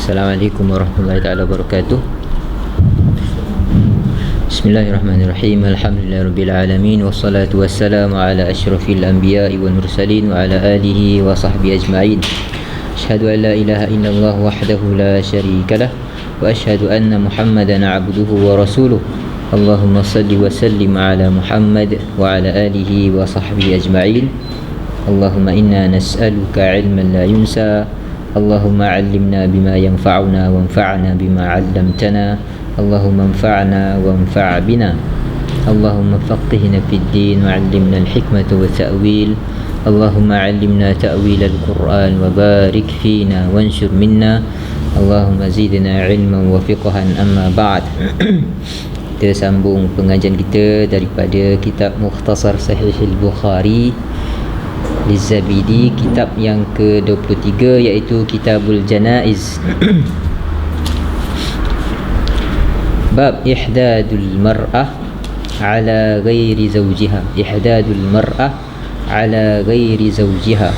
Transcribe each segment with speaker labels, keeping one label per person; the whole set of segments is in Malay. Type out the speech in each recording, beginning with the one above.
Speaker 1: Assalamualaikum warahmatullahi taala wabarakatuh. Bismillahirrahmanirrahim. Alhamdulillahirabbil alamin wassalatu wassalamu ala asyrafil anbiya'i wal mursalin wa ala alihi wa sahbihi ajma'in. Asyhadu an la ilaha illallah wahdahu la syarikalah wa asyhadu anna Muhammadan 'abduhu wa rasuluh. Allahumma salli wa sallim ala Muhammad wa ala alihi wa sahbihi ajma'in. Allahumma inna nas'aluka 'ilman la yunsa. Allahumma 'allimna bima yanfa'una wanfa'na bima 'allamtana. Allahumma anfa'na wanfa' bina. Allahumma faqihna fid din wa 'allimna al-hikmata wa ta'wil. Allahumma 'allimna ta'wil al-Qur'an wa barik fina wanshur minna. Allahumma zidna 'ilman wa fiqhan. Amma ba'd. Kita sambung pengajian kita daripada kitab Mukhtasar Sahih al-Bukhari Liz-Zabidi, kitab yang ke-23 iaitu Kitabul Janaiz. Bab ihdadul mar'ah ala ghairi zawjiha. Ihdadul mar'ah ala ghairi zawjiha.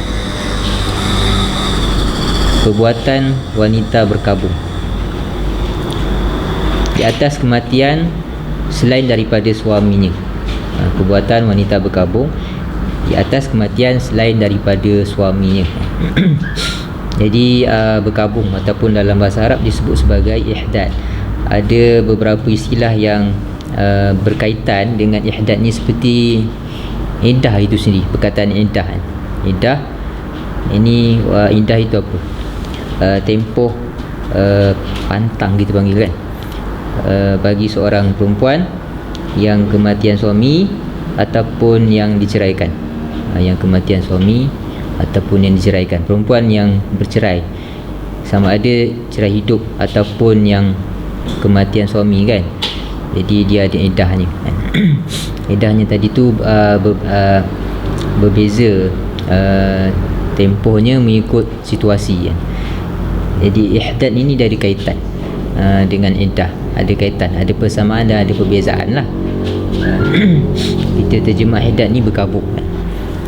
Speaker 1: Perbuatan wanita berkabung di atas kematian selain daripada suaminya. Perbuatan wanita berkabung di atas kematian selain daripada suaminya. Jadi berkabung ataupun dalam bahasa Arab disebut sebagai ihdad. Ada beberapa istilah yang berkaitan dengan ihdad ni, seperti iddah itu sendiri. Perkataan iddah, iddah ini, iddah itu apa? Tempoh pantang kita panggil kan, bagi seorang perempuan yang kematian suami ataupun yang diceraikan. Yang kematian suami ataupun yang diceraikan, perempuan yang bercerai, sama ada cerai hidup ataupun yang kematian suami kan. Jadi dia ada iddahnya kan. Iddahnya tadi tu berbeza tempohnya mengikut situasi kan. Jadi ihdad ini dari kaitan dengan iddah, ada kaitan, ada persamaan dan ada perbezaan lah. Kita terjemah ihdad ni berkabung kan?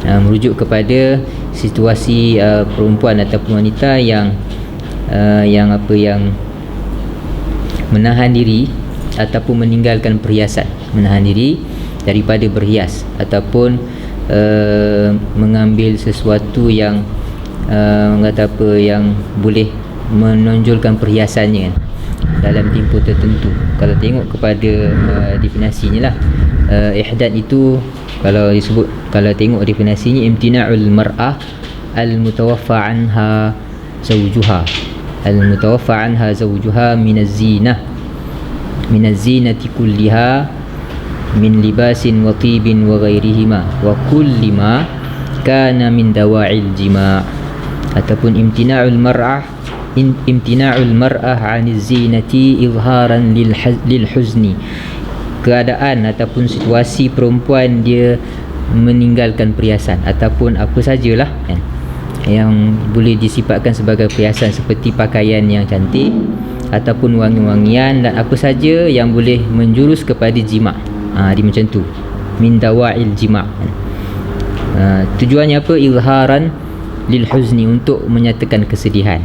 Speaker 1: Merujuk kepada situasi perempuan ataupun wanita yang menahan diri ataupun meninggalkan perhiasan, menahan diri daripada berhias ataupun mengambil sesuatu yang yang boleh menonjolkan perhiasannya dalam tempoh tertentu. Kalau tengok kepada definisinya lah, ihdad itu kalau tengok definisinya, imtina'ul mar'ah al-mutawaffa anha zawjuha, al-mutawaffa anha zawjuha minaz-zinah, minaz-zinati kulliha min libasin wa tibin wa ghairihima wa kulli ma kana min dawa'il jima'. Ataupun imtina'ul mar'ah, imtina'ul mar'ah 'aniz zinati izharan lil huzni. Keadaan ataupun situasi perempuan dia meninggalkan perhiasan ataupun apa sajalah kan, yang boleh disifatkan sebagai perhiasan, seperti pakaian yang cantik ataupun wangi-wangian dan apa saja yang boleh menjurus kepada jima'. Dia macam tu, min dawa'il jima'. Tujuannya apa? Izharan lil huzni, untuk menyatakan kesedihan,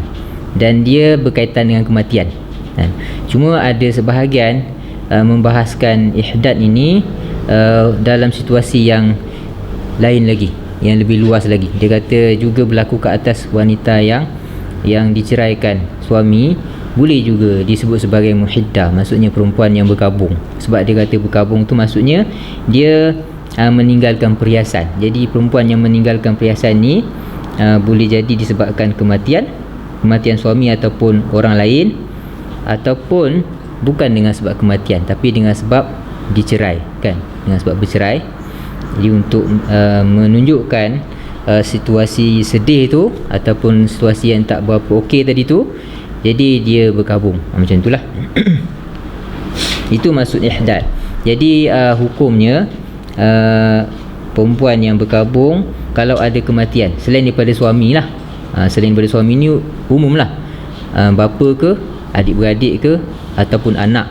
Speaker 1: dan dia berkaitan dengan kematian. Cuma ada sebahagian membahaskan ihdad ini dalam situasi yang lain lagi, yang lebih luas lagi. Dia kata juga berlaku ke atas wanita yang diceraikan suami, boleh juga disebut sebagai muhiddah, maksudnya perempuan yang berkabung. Sebab dia kata berkabung tu maksudnya dia meninggalkan perhiasan. Jadi perempuan yang meninggalkan perhiasan ni boleh jadi disebabkan kematian suami ataupun orang lain, ataupun bukan dengan sebab kematian tapi dengan sebab dicerai kan, dengan sebab bercerai. Jadi untuk menunjukkan situasi sedih tu ataupun situasi yang tak berapa okey tadi tu, jadi dia berkabung macam itulah. Itu maksud ihdad. Jadi hukumnya perempuan yang berkabung kalau ada kematian selain daripada suami lah. Selain daripada suami ni umum lah, bapa ke, adik-beradik ke, ataupun anak,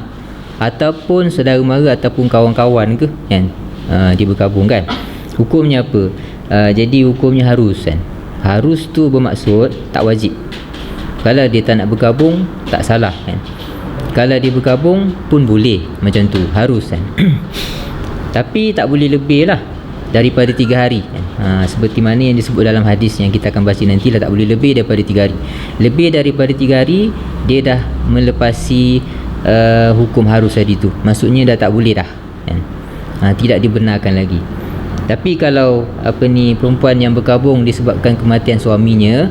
Speaker 1: ataupun saudara mara, ataupun kawan-kawan ke kan, dia berkabung kan. Hukumnya apa? Jadi hukumnya harus kan. Harus tu bermaksud tak wajib. Kalau dia tak nak berkabung, tak salah kan. Kalau dia berkabung pun boleh macam tu, harus kan. Tapi tak boleh lebih lah daripada 3 hari kan. Seperti mana yang disebut dalam hadis yang kita akan baca nanti lah, tak boleh lebih daripada 3 hari. Lebih daripada 3 hari dia dah melepasi hukum harus tadi tu. Maksudnya dah tak boleh dah kan. Tidak dibenarkan lagi. Tapi kalau perempuan yang berkabung disebabkan kematian suaminya,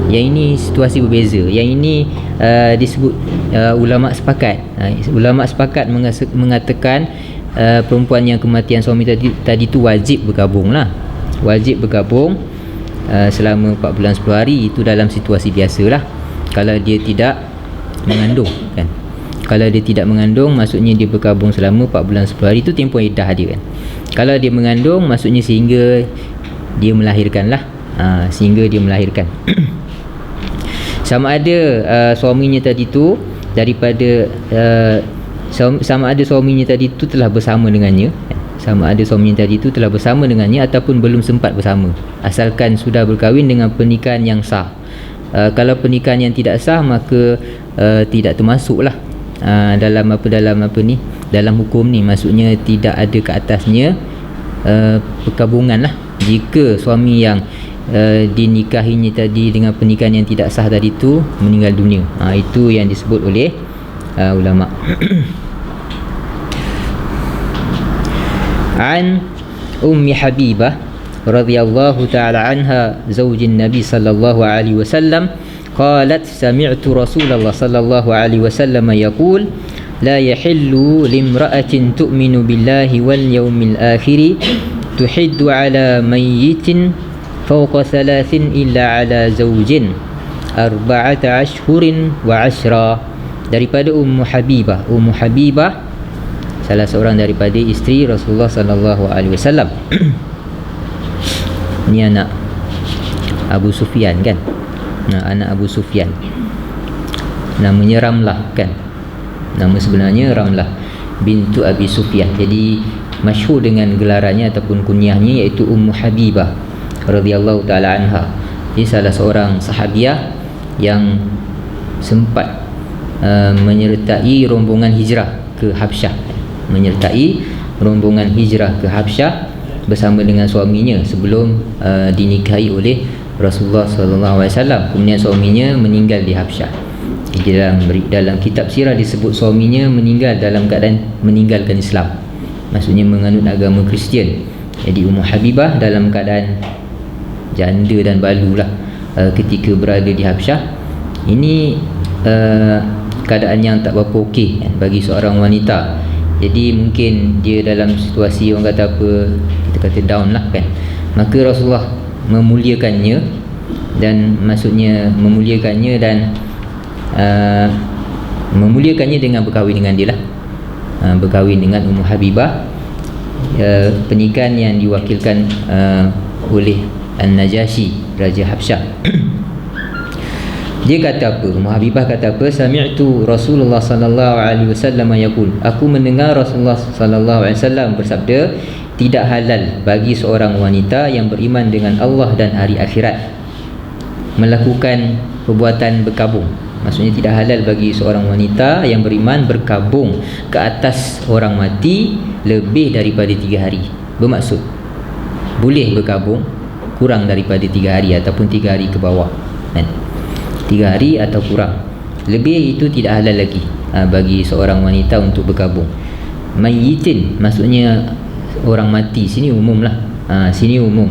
Speaker 1: yang ini situasi berbeza. Yang ini disebut ulama sepakat. Ulama sepakat mengatakan perempuan yang kematian suami tadi tu wajib berkabung lah. Wajib berkabung selama 4 bulan 10 hari. Itu dalam situasi biasa lah, kalau dia tidak mengandung kan. Kalau dia tidak mengandung, maksudnya dia berkabung selama 4 bulan 10 hari. Itu tempoh iddah dia kan. Kalau dia mengandung, maksudnya sehingga dia melahirkan lah. Sehingga dia melahirkan. Sama ada suaminya tadi tu daripada sama ada suaminya tadi tu telah bersama dengannya, sama ada suaminya tadi tu telah bersama dengannya ataupun belum sempat bersama, asalkan sudah berkahwin dengan pernikahan yang sah. Kalau pernikahan yang tidak sah, maka tidak termasuklah dalam hukum ni. Maksudnya tidak ada ke atasnya perkabungan lah jika suami yang dinikahinya tadi dengan pernikahan yang tidak sah tadi tu meninggal dunia. Itu yang disebut oleh ulama. An Ummi Habibah radhiyallahu ta'ala anha zaujin Nabi sallallahu alaihi wasallam qalat sami'tu Rasulullah sallallahu alaihi wasallam yaqul la yahillu limra'atin tu'minu billahi wal yawmil akhir tuhiddu ala mayyitin fawqa 3 illa ala zawjin 4 ashhurin wa 10. Daripada Ummu Habibah. Ummu Habibah salah seorang daripada isteri Rasulullah sallallahu alaihi wasallam. Ni anak Abu Sufyan kan. Anak Abu Sufyan. Namanya Ramlah kan. Nama sebenarnya Ramlah bintu Abi Sufyan. Jadi masyhur dengan gelarannya ataupun kunyahnya iaitu Ummu Habibah radhiyallahu taala anha. Dia salah seorang sahabiah yang sempat menyertai rombongan hijrah ke Habsyah. Menyertai rombongan hijrah ke Habsyah bersama dengan suaminya sebelum dinikahi oleh Rasulullah sallallahu alaihi wasallam. Kemudian suaminya meninggal di Habsyah. Dalam kitab sirah disebut suaminya meninggal dalam keadaan meninggalkan Islam. Maksudnya menganut agama Kristian. Jadi Ummu Habibah dalam keadaan janda dan balu lah ketika berada di Habsyah. Ini keadaan yang tak berapa okey kan, bagi seorang wanita. Jadi mungkin dia dalam situasi orang kata apa, kita kata down lah kan. Maka Rasulullah memuliakannya, dan maksudnya memuliakannya dan memuliakannya dengan berkahwin dengan dia lah. Berkahwin dengan Ummu Habibah, pernikahan yang diwakilkan oleh An-Najasyi, Raja Habsyah. Dia kata apa? Ummu Habibah kata apa? Sami'tu Rasulullah sallallahu alaihi wasallam yaqul, aku mendengar Rasulullah sallallahu alaihi wasallam bersabda, tidak halal bagi seorang wanita yang beriman dengan Allah dan hari akhirat melakukan perbuatan berkabung. Maksudnya tidak halal bagi seorang wanita yang beriman berkabung ke atas orang mati lebih daripada 3 hari. Bermaksud boleh berkabung kurang daripada 3 hari ataupun 3 hari ke bawah kan? 3 hari atau kurang. Lebih itu tidak halal lagi bagi seorang wanita untuk berkabung. Mayyitin maksudnya orang mati, sini umum lah. Sini umum.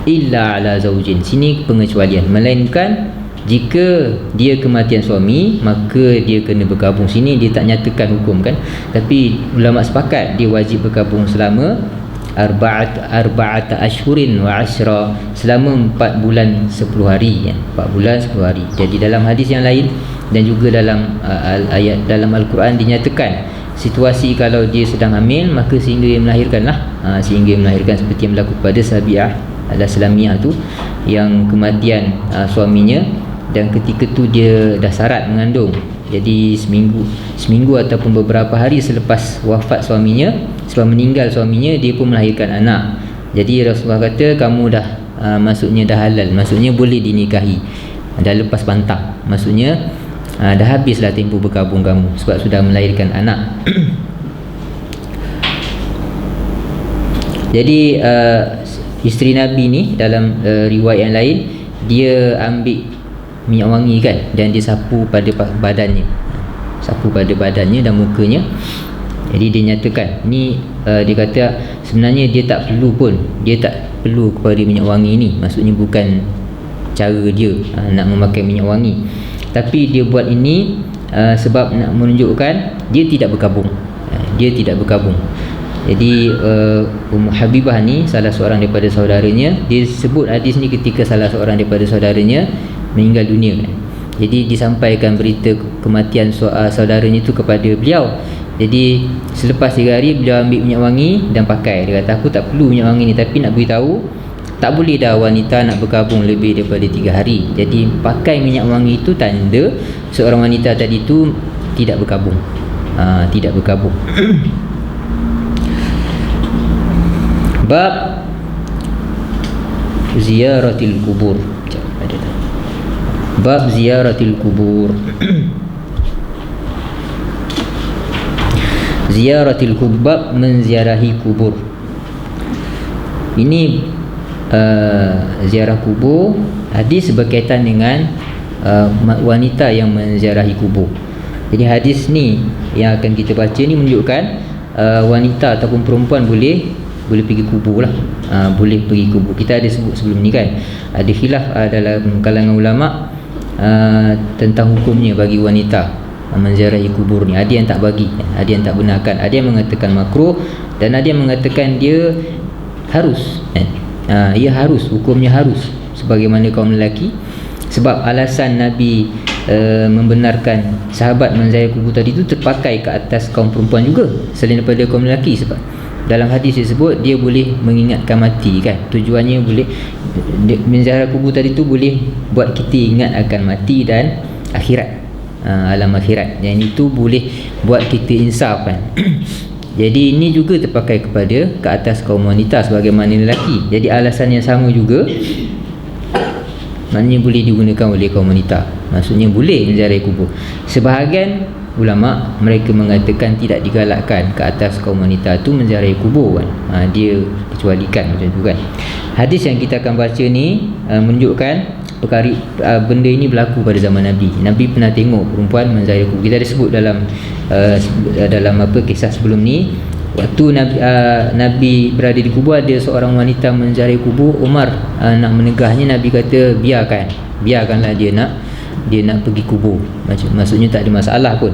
Speaker 1: Illa ala zaujin, sini pengecualian, melainkan jika dia kematian suami maka dia kena berkabung. Sini dia tak nyatakan hukum kan, tapi ulama sepakat dia wajib berkabung selama arba'at ashhurin wa 10, selama 4 bulan 10 hari ya. 4 bulan 10 hari. Jadi dalam hadis yang lain dan juga dalam ayat dalam Al-Quran dinyatakan situasi kalau dia sedang hamil maka sehingga dia melahirkanlah, sehingga melahirkan, seperti yang berlaku pada Sabi'ah al-Islamiyah tu yang kematian suaminya, dan ketika tu dia dah syarat mengandung. Jadi seminggu ataupun beberapa hari selepas wafat suaminya, selepas meninggal suaminya, dia pun melahirkan anak. Jadi Rasulullah kata kamu dah maksudnya dah halal, maksudnya boleh dinikahi. dah lepas pantang, maksudnya dah habislah tempoh berkabung kamu sebab sudah melahirkan anak. Jadi isteri Nabi ni dalam riwayat yang lain, dia ambil minyak wangi kan, dan dia sapu pada badannya, dan mukanya. Jadi dia nyatakan ni, dia kata sebenarnya dia tak perlu kepada minyak wangi ni, maksudnya bukan cara dia nak memakai minyak wangi, tapi dia buat ini sebab nak menunjukkan dia tidak berkabung. Jadi Ummu Habibah ni salah seorang daripada saudaranya, dia sebut hadis ni ketika salah seorang daripada saudaranya meninggal dunia kan. Jadi disampaikan berita kematian saudaranya itu kepada beliau. Jadi selepas 3 hari beliau ambil minyak wangi dan pakai. Dia kata, aku tak perlu minyak wangi ni, tapi nak beritahu tak boleh dah wanita nak berkabung lebih daripada 3 hari. Jadi pakai minyak wangi itu tanda seorang wanita tadi tu tidak berkabung. Bab ziyaratil kubur. Bab ziyaratil kubur. Ziyaratil kubur, menziarahi kubur. Ini ziarah kubur, hadis berkaitan dengan wanita yang menziarahi kubur. Jadi hadis ni yang akan kita baca ni menunjukkan wanita ataupun perempuan boleh pergi kubur lah. Boleh pergi kubur. Kita ada sebut sebelum ni kan, ada khilaf dalam kalangan ulama tentang hukumnya bagi wanita menziarahi kubur ni. Ada yang tak bagi, ada yang tak benarkan, ada yang mengatakan makruh, dan ada yang mengatakan dia harus ia harus, hukumnya harus sebagaimana kaum lelaki. Sebab alasan Nabi membenarkan sahabat menziarahi kubur tadi itu terpakai ke atas kaum perempuan juga selain daripada kaum lelaki. Sebab dalam hadis disebut dia boleh mengingatkan mati kan, tujuannya boleh menziarah kubur tadi tu boleh buat kita ingat akan mati dan akhirat, alam akhirat, yang itu boleh buat kita insaf kan. Jadi ini juga terpakai kepada ke atas kaum wanita sebagaimana lelaki. Jadi alasan yang sama juga, maknanya boleh digunakan oleh kaum wanita, maksudnya boleh menziarahi kubur. Sebahagian ulama mereka mengatakan tidak digalakkan ke atas kaum wanita tu menziarahi kubur kan, dia kecualikan macam tu kan. Hadis yang kita akan baca ni menunjukkan perkara benda ini berlaku pada zaman Nabi. Nabi pernah tengok perempuan menziarahi kubur. Kita ada sebut dalam kisah sebelum ni, waktu Nabi berada di kubur, ada seorang wanita menziarahi kubur. Umar nak menegahnya. Nabi kata biarkanlah dia nak pergi kubur, maksudnya tak ada masalah pun.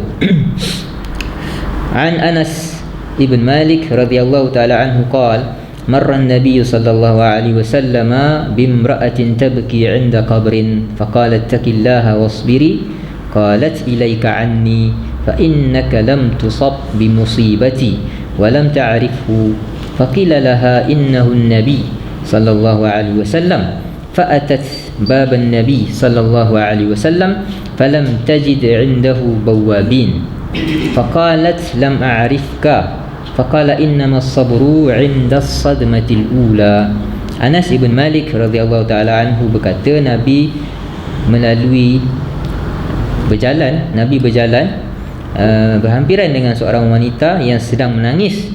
Speaker 1: An Anas ibn Malik radhiyallahu taala anhu qala marra an-nabiy sallallahu alaihi wasallam bimra'atin tabki 'inda qabrin faqalat taqillaha wasbiri qalat ilayka 'anni fa innaka lam tusab bi musibati wa lam ta'rifhu faqila laha innahu an-nabiy sallallahu alaihi wasallam فأتت باب النبي صلى الله عليه وسلم فلم تجد عنده بوابين فقالت لم أعرفك فقال إنما الصبر عند الصدمة الأولى. Anas ibn Malik radhiyallahu ta'ala anhu berkata, Nabi berjalan berhampiran dengan seorang wanita yang sedang menangis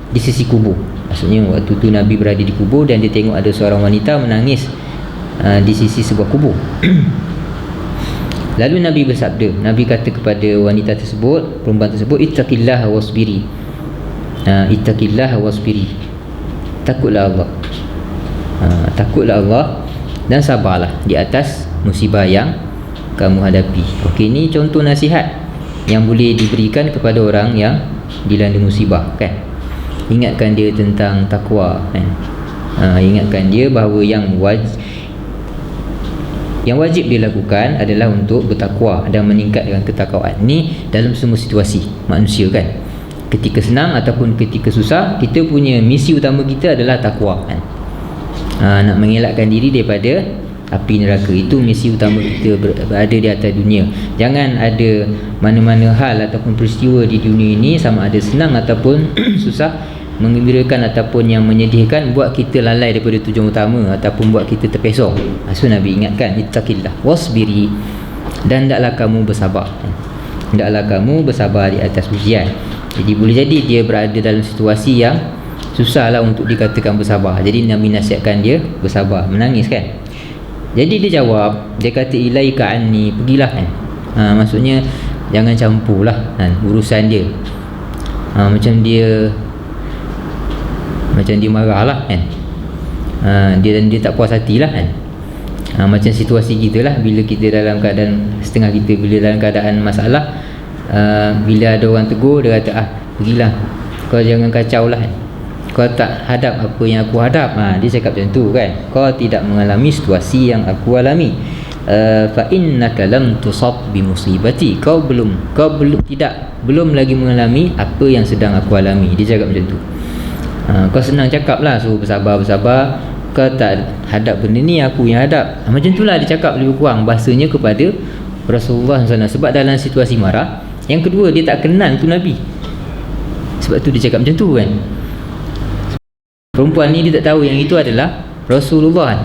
Speaker 1: di sisi kubur. Maksudnya waktu tu Nabi berada di kubur dan dia tengok ada seorang wanita menangis di sisi sebuah kubur. Lalu Nabi bersabda, Nabi kata kepada wanita tersebut, perempuan tersebut, ittaqillaha wasbiri. Ittaqillaha wasbiri, takutlah Allah. Takutlah Allah dan sabarlah di atas musibah yang kamu hadapi. Okey, ini contoh nasihat yang boleh diberikan kepada orang yang dilanda musibah kan. Ingatkan dia tentang takwa kan. Ingatkan dia bahawa yang wajib dilakukan adalah untuk bertakwa dan meningkatkan ketakwaan. Ini dalam semua situasi manusia kan. Ketika senang ataupun ketika susah, kita punya misi utama kita adalah takwa kan. Nak mengelakkan diri daripada api neraka. Itu misi utama kita berada di atas dunia. Jangan ada mana-mana hal ataupun peristiwa di dunia ini, sama ada senang ataupun susah, menggembirakan ataupun yang menyedihkan buat kita lalai daripada tujuan utama ataupun buat kita terpesong. So Nabi ingatkan, ittaqillah wasbiri, dan hendaklah kamu bersabar. Hendaklah kamu bersabar di atas ujian. Jadi boleh jadi dia berada dalam situasi yang susahlah untuk dikatakan bersabar. Jadi Nabi nasihatkan dia bersabar, menangis kan. Jadi dia jawab, dia kata ilaika anni, pergilah kan. Maksudnya jangan campurlah kan urusan dia. Macam dia marahlah kan. Dia tak puas hatilah kan. Macam situasi kita lah, bila kita dalam keadaan setengah kita bila dalam keadaan masalah, bila ada orang tegur, dia kata pergilah, kau jangan kacau lah kan. Kau tak hadap apa yang aku hadap. Dia cakap macam tu kan. Kau tidak mengalami situasi yang aku alami. Fa innaka lam tusab bi musibati, kau belum lagi mengalami apa yang sedang aku alami. Dia cakap macam tu. Kau senang cakap lah, suruh bersabar. Kau tak hadap benda ni, aku yang hadap. Macam tu lah dia cakap lebih kurang bahasanya kepada Rasulullah SAW. Sebab dalam situasi marah. Yang kedua, dia tak kenal tu Nabi. Sebab tu dia cakap macam tu kan. Perempuan ni dia tak tahu yang itu adalah Rasulullah.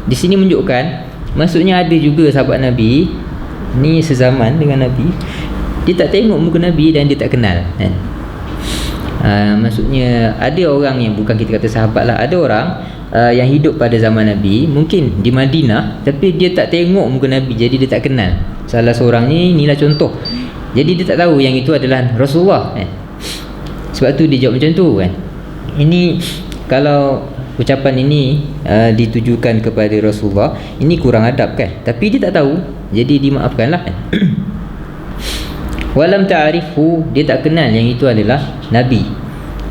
Speaker 1: Di sini menunjukkan, maksudnya ada juga sahabat Nabi ni sezaman dengan Nabi, dia tak tengok muka Nabi dan dia tak kenal kan. Maksudnya ada orang yang bukan kita kata sahabat lah, ada orang yang hidup pada zaman Nabi, mungkin di Madinah, tapi dia tak tengok muka Nabi, jadi dia tak kenal. Salah seorangnya inilah contoh. Jadi dia tak tahu yang itu adalah Rasulullah kan. Sebab tu dia jawab macam tu kan. Ini kalau ucapan ini ditujukan kepada Rasulullah, ini kurang adab kan. Tapi dia tak tahu, jadi dimaafkanlah kan. Walam ta'rifu, dia tak kenal yang itu adalah Nabi.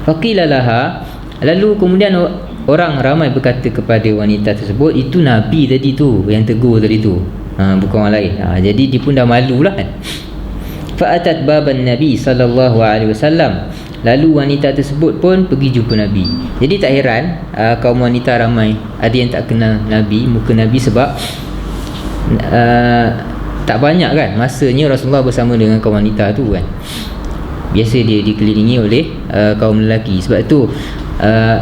Speaker 1: Faqila laha, lalu kemudian orang ramai berkata kepada wanita tersebut, itu Nabi tadi tu yang tegur tadi tu, bukan orang lain. Jadi dia pun dah malulah kan. Fa'atat baban Nabi sallallahu alaihi wasallam, lalu wanita tersebut pun pergi jumpa Nabi. Jadi tak heran kaum wanita ramai ada yang tak kenal Nabi, muka Nabi, sebab tak banyak kan masanya Rasulullah bersama dengan kaum wanita tu kan. Biasa dia dikelilingi oleh kaum lelaki. Sebab tu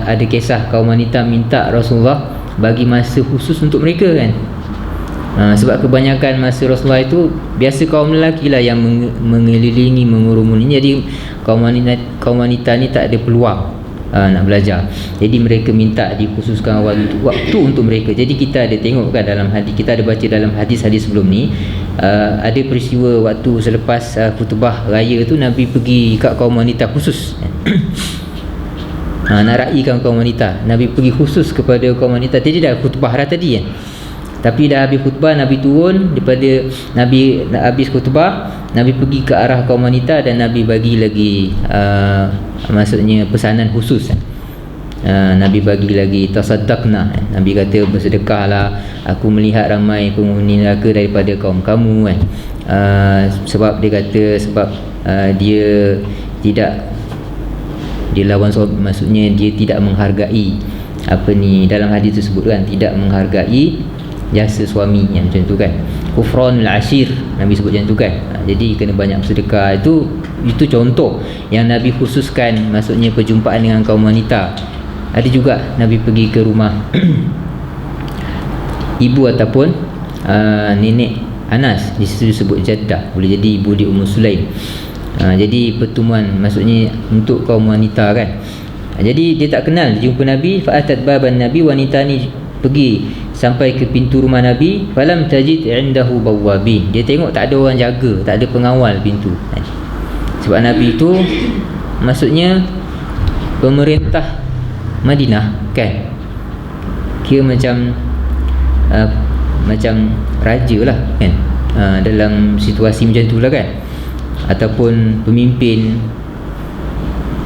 Speaker 1: ada kisah kaum wanita minta Rasulullah bagi masa khusus untuk mereka kan. Sebab kebanyakan masa Rasulullah itu biasa kaum lelaki lah yang mengelilingi, mengurumuni. Jadi kaum wanita ni tak ada peluang nak belajar. Jadi mereka minta dikhususkan waktu untuk mereka. Jadi kita ada tengok kan dalam hadis, kita ada baca dalam hadis-hadis sebelum ni, ada peristiwa waktu selepas khutbah raya tu Nabi pergi kat kaum wanita khusus. Nak raikan kaum wanita, Nabi pergi khusus kepada kaum wanita. Jadi dah khutbah dah tadi kan. Tapi dah habis khutbah, Nabi turun daripada Nabi habis khutbah, Nabi pergi ke arah kaum wanita dan Nabi bagi lagi maksudnya pesanan khusus. Nabi bagi lagi tasaddaqna. Nabi kata bersedekahlah, aku melihat ramai penghuni neraka daripada kaum kamu kan. Sebab dia kata dia tidak dilawan suami, maksudnya dia tidak menghargai dalam hadis tersebut kan, tidak menghargai jasa suami yang macam tu kan. Kufranul ashir, Nabi sebut macam tu kan. Jadi kena banyak bersedekah. Itu contoh yang Nabi khususkan, maksudnya perjumpaan dengan kaum wanita. Ada juga Nabi pergi ke rumah ibu ataupun nenek Anas, di situ disebut Jaddah, boleh jadi ibu di Ummu Sulaim. Jadi pertemuan maksudnya untuk kaum wanita kan. Jadi dia tak kenal, dia jumpa Nabi. Fa'atat baban Nabi, wanita ni pergi sampai ke pintu rumah Nabi. Falam tajid indahu bawwabin, dia tengok tak ada orang jaga, tak ada pengawal pintu. Sebab Nabi itu maksudnya pemerintah Madinah kan, kira macam raja lah kan, dalam situasi macam tu lah kan, ataupun pemimpin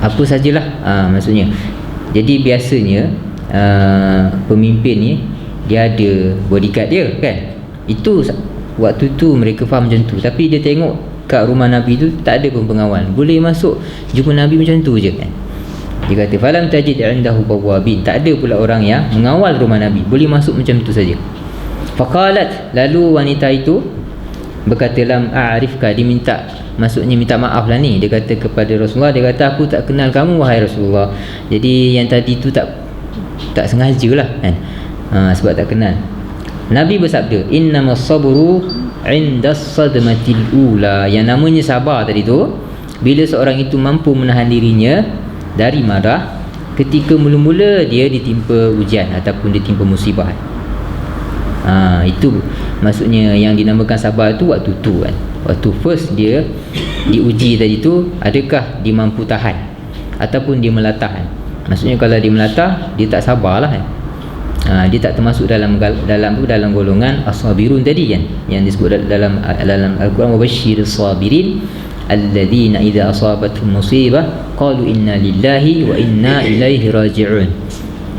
Speaker 1: apa sajalah maksudnya. Jadi biasanya pemimpin ni dia ada bodyguard dia kan. Itu waktu tu mereka faham macam tu. Tapi dia tengok kat rumah Nabi tu tak ada pun pengawal, boleh masuk jumpa Nabi macam tu je kan. Dia kata falam tajid indahu bawwabin, tak ada pula orang yang mengawal rumah Nabi, boleh masuk macam tu saja. Faqalat, lalu wanita itu berkata lam a'rifka, dia minta, maksudnya minta maaf lah ni. Dia kata kepada Rasulullah, dia kata aku tak kenal kamu wahai Rasulullah. Jadi yang tadi tu tak sengaja lah kan, sebab tak kenal. Nabi bersabda, innamas sabru indas sadmatil ula, yang namanya sabar tadi tu bila seorang itu mampu menahan dirinya dari marah ketika mula-mula dia ditimpa ujian ataupun ditimpa musibah. Itu maksudnya yang dinamakan sabar tu waktu tu kan. Waktu first dia diuji tadi tu, adakah dia mampu tahan ataupun dia melatah kan. Maksudnya kalau dia melatah, dia tak sabar lah kan. Dia tak termasuk dalam golongan as-sabirun tadi kan, yang disebut dalam Al-Quran, wabashshirus sabirin alladzina idza asabatuhum musibah qalu inna lillahi wa inna ilaihi raji'un.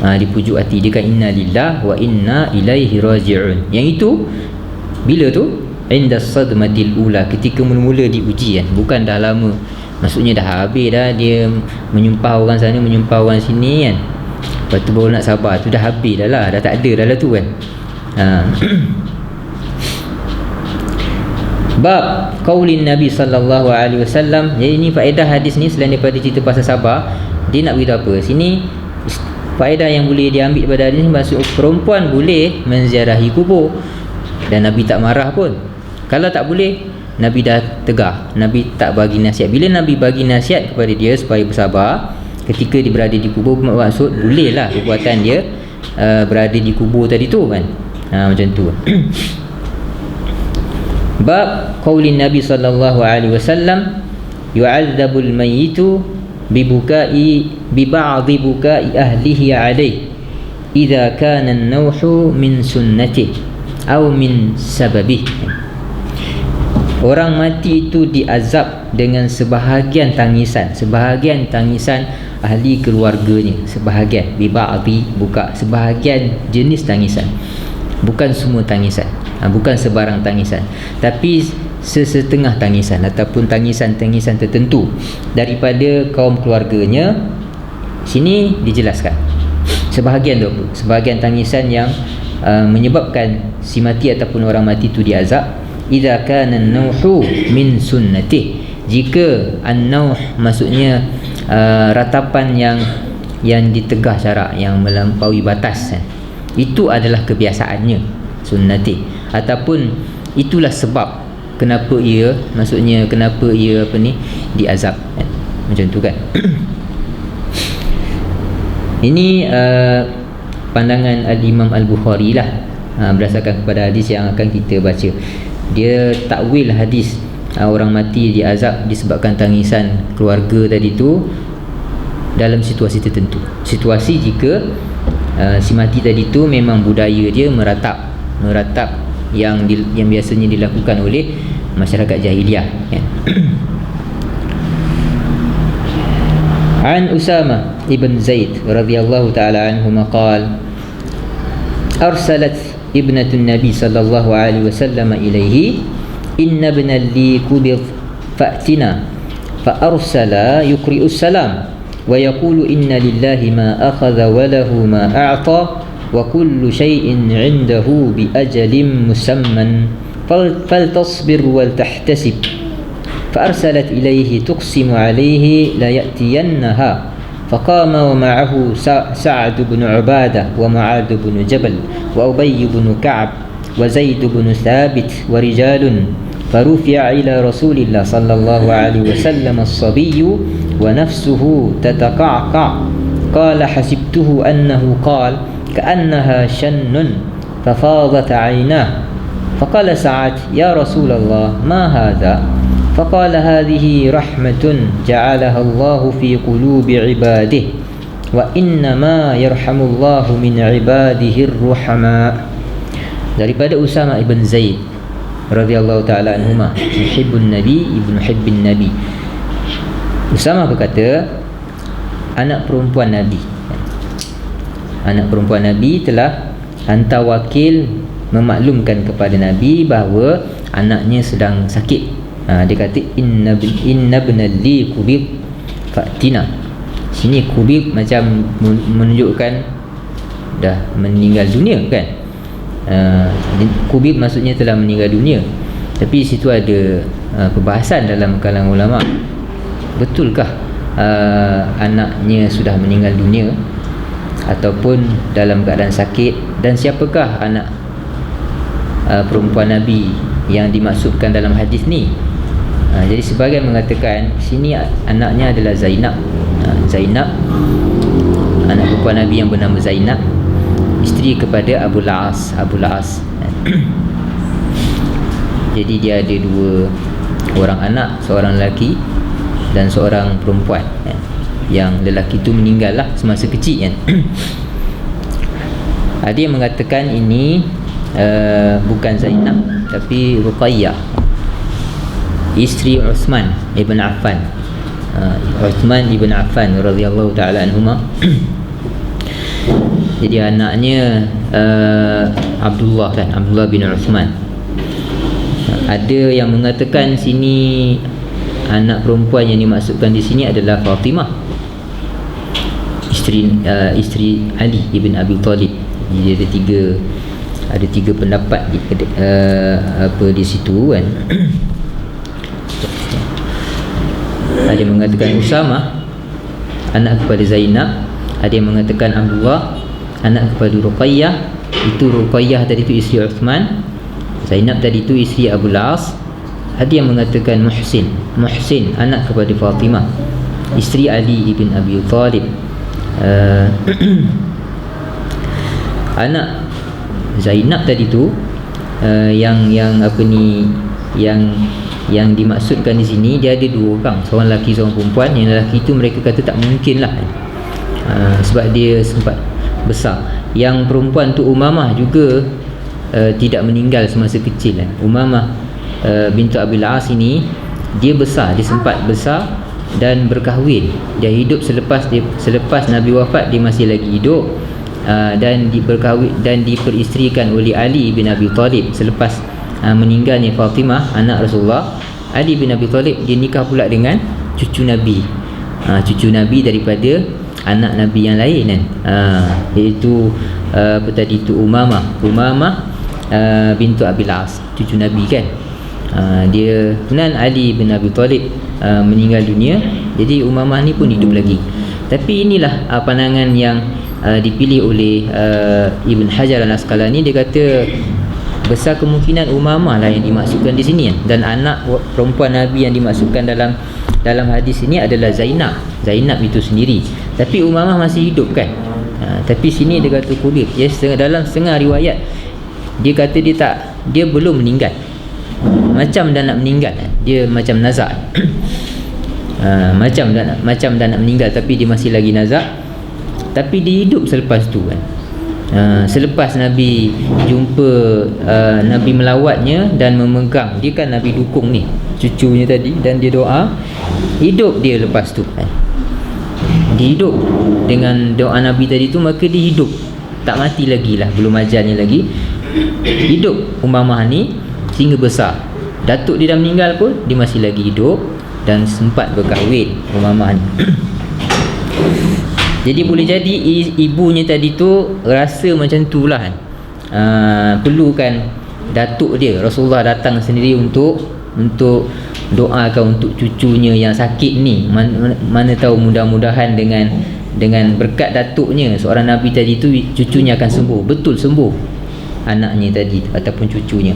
Speaker 1: Di pujuk hati dia kan, inna lillahi wa inna ilaihi raji'un. Yang itu bila tu? Indas sadmatil ula, ketika mula-mula diuji kan, bukan dah lama. Maksudnya dah habis dah, dia menyumpah orang sana, menyumpah orang sini kan, lepas tu baru nak sabar, tu dah habis dah lah, dah tak ada dah lah tu kan. Bab qaulin Nabi sallallahu alaihi wasallam. Jadi ini faedah hadis ni, selain daripada cerita pasal sabar, dia nak beritahu apa sini, faedah yang boleh diambil daripada hadis ni, maksud perempuan boleh menziarahi kubur dan Nabi tak marah pun. Kalau tak boleh, Nabi dah tegar, Nabi tak bagi nasihat. Bila Nabi bagi nasihat kepada dia supaya bersabar ketika dia berada di kubur, maksud bolehlah perbuatan dia berada di kubur tadi tu kan. Macam tu. Bab qaulin Nabi sallallahu alaihi wasallam, yu'adzabul mayyitu bi ba'dhi bukai ahlihi alaihi idza kana an-nawhu min sunnatihi aw min sababihi. Orang mati itu diazab dengan sebahagian tangisan ahli keluarganya, sebahagian bi ba'dhi buka, sebahagian jenis tangisan, bukan semua tangisan, bukan sebarang tangisan, tapi sesetengah tangisan ataupun tangisan-tangisan tertentu daripada kaum keluarganya. Sini dijelaskan sebahagian tu apa? Sebahagian tangisan yang menyebabkan si mati ataupun orang mati itu diazab. Idza kana an-nawhu min sunnati, jika an-nawh maksudnya ratapan yang ditegah syarak, yang melampaui batas kan, itu adalah kebiasaannya, sunnati, ataupun itulah sebab kenapa ia diazab kan? Macam tu kan. Ini pandangan Al-Imam Al-Bukhari lah, berdasarkan kepada hadis yang akan kita baca. Dia takwil hadis orang mati diazab disebabkan tangisan keluarga tadi tu dalam situasi tertentu. Situasi jika si mati tadi tu memang budaya dia meratap yang biasanya dilakukan oleh masyarakat jahiliah kan. An Usama ibn Zaid radhiyallahu ta'ala anhu qala arsalat ibnatu Nabi sallallahu alaihi wasallam ilaihi inna ibna li kubir fa'tina fa arsala yuqri'u salam wa yaqulu inna lillahi ma akhadha wa lahu ma a'ta wa kullu shay'in 'indahu bi ajalin musamman faltasbir wal tahtasib. فأرسلت إليه تقسم عليه لا يأتينها فقام ومعه سعد بن عبادة ومعاذ بن جبل وأبي بن كعب وزيد بن ثابت ورجال فرفع إلى رسول الله صلى الله عليه وسلم الصبي ونفسه تتقعقع قال حسبته أنه قال كأنها شن ففاضت عيناه فقال سعد يا رسول الله ما هذا؟ فقال هذه رحمة جعلها الله في قلوب عباده وإنما يرحم الله من عباده الرحماء. Daripada Usama ibn Zaid radhiyallahu ta'ala anhuma, muhibbun nabi ibn hibbin nabi. Usama berkata, anak perempuan Nabi telah hantar wakil memaklumkan kepada Nabi bahawa anaknya sedang sakit. Dia kata inna ibna li kubib fa'tina. Sini kubib macam menunjukkan dah meninggal dunia kan. Kubib maksudnya telah meninggal dunia. Tapi situ ada perbahasan dalam kalangan ulama, betulkah anaknya sudah meninggal dunia ataupun dalam keadaan sakit, dan siapakah anak perempuan Nabi yang dimaksudkan dalam hadis ni. Jadi sebahagian mengatakan sini anaknya adalah Zainab. Zainab, anak perempuan Nabi yang bernama Zainab, isteri kepada Abu Al-As. Jadi dia ada dua orang anak, seorang lelaki dan seorang perempuan. Yang lelaki itu meninggal lah semasa kecil kan. Ada yang mengatakan ini bukan Zainab tapi Ruqayyah, isteri Uthman ibn Affan. Uthman ibn Affan radhiyallahu ta'ala anhuma. Jadi anaknya Abdullah kan, Abdullah bin Uthman. Ada yang mengatakan sini anak perempuan yang dimaksudkan di sini adalah Fatimah, isteri Ali ibn Abi Talib. Jadi ada tiga pendapat di situ kan. Ada yang mengatakan Usama anak kepada Zainab, ada yang mengatakan Abdullah anak kepada Ruqayyah. Itu Ruqayyah tadi itu isteri Uthman, Zainab tadi itu isteri Abu Al-As. Ada yang mengatakan Muhsin anak kepada Fatimah, isteri Ali ibn Abi Talib. Anak Zainab tadi tu yang dimaksudkan di sini, dia ada dua orang, seorang lelaki seorang perempuan. Yang lelaki itu mereka kata tak mungkin lah, sebab dia sempat besar. Yang perempuan tu Umamah juga tidak meninggal semasa kecil. Umamah bintu Abil As ini dia besar, dia sempat besar dan berkahwin. Dia hidup selepas Nabi wafat, dia masih lagi hidup, dan berkahwin dan diperisterikan oleh Ali bin Abi Talib selepas meninggalnya Fatimah anak Rasulullah. Ali bin Abi Talib dia nikah pula dengan cucu Nabi, cucu Nabi daripada anak Nabi yang lain kan, iaitu apa tadi itu Umamah bintu Abil As, cucu Nabi kan. Dia kemudian Ali bin Abi Talib meninggal dunia, jadi Umamah ni pun hidup lagi. Tapi inilah pandangan yang dipilih oleh Ibn Hajar Al-Asqalani. Dia kata besar kemungkinan Umamah lah yang dimaksudkan di sini kan? Dan anak perempuan Nabi yang dimaksudkan dalam hadis ini adalah Zainab itu sendiri. Tapi Umamah masih hidup kan. Tapi sini dia kata kulit. Dalam setengah riwayat dia kata dia belum meninggal, macam dah nak meninggal. Dia macam nazak. Macam dah nak meninggal tapi dia masih lagi nazak. Tapi dia hidup selepas tu kan. Selepas Nabi jumpa, Nabi melawatnya dan memegang, dia kan Nabi dukung ni cucunya tadi, dan dia doa, hidup dia lepas tu kan. Dia hidup dengan doa Nabi tadi tu, maka dia hidup, tak mati lagi lah, belum ajalnya lagi. Hidup Umamah ni sehingga besar. Datuk dia dah meninggal pun dia masih lagi hidup dan sempat berkahwin Umamah ni. Jadi boleh jadi ibunya tadi tu rasa macam tu lah kan. Perlukan datuk dia, Rasulullah datang sendiri untuk doakan untuk cucunya yang sakit ni. Mana tahu mudah-mudahan dengan berkat datuknya seorang Nabi tadi tu, cucunya akan sembuh. Betul sembuh anaknya tadi ataupun cucunya.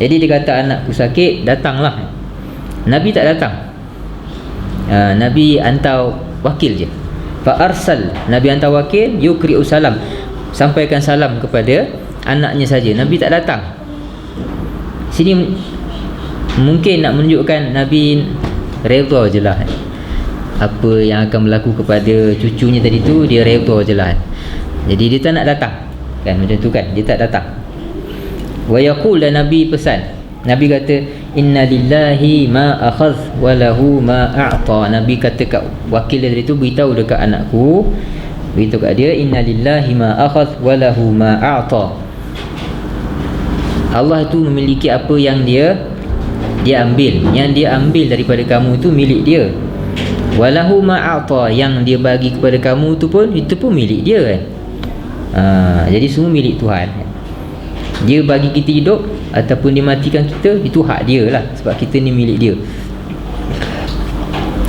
Speaker 1: Jadi dia kata anakku sakit, datanglah. Nabi tak datang. Nabi hantar wakil je. Fa'arsal, Nabi hantar wakil, yukri'u salam, sampaikan salam kepada anaknya saja. Nabi tak datang. Sini mungkin nak menunjukkan Nabi redha je lah. Apa yang akan berlaku kepada cucunya tadi tu, dia redha je lah. Jadi dia tak nak datang kan, macam tu kan, dia tak datang. Wa yaqul, dan Nabi pesan, Nabi kata inna lillahi ma akhadh wa lahu ma a'ta. Nabi kata kat wakil dia tu, beritahu dekat anakku, beritahu kat dia, inna lillahi ma akhadh wa lahu ma a'ta. Allah tu memiliki apa yang dia ambil. Yang dia ambil daripada kamu itu milik dia. Wa lahu ma a'ta, yang dia bagi kepada kamu tu pun, itu pun milik dia kan. Jadi semua milik Tuhan. Dia bagi kita hidup, ataupun dia matikan kita, itu hak dia lah, sebab kita ni milik dia.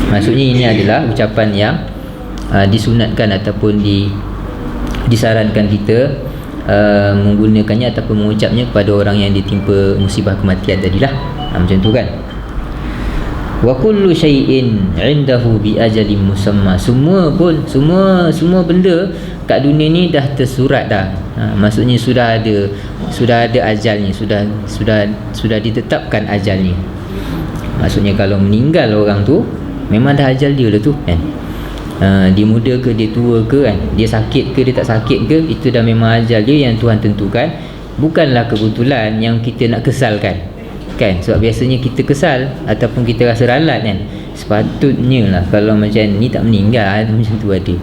Speaker 1: Maksudnya ini adalah ucapan yang disunatkan ataupun disarankan kita menggunakannya ataupun mengucapnya kepada orang yang ditimpa musibah kematian tadilah. Macam tu kan. Wa kullu syai'in 'indahu bi ajalin musamma. Semua benda kat dunia ni dah tersurat dah. Maksudnya sudah ada ajalnya, sudah ditetapkan ajalnya. Maksudnya kalau meninggal orang tu, memang dah ajal dia lah tu kan. Dia muda ke, dia tua ke kan, dia sakit ke, dia tak sakit ke, itu dah memang ajal dia yang Tuhan tentukan. Bukanlah kebetulan yang kita nak kesalkan kan. Sebab biasanya kita kesal ataupun kita rasa ralat kan, sepatutnya lah kalau macam ni tak meninggal, macam tu ada.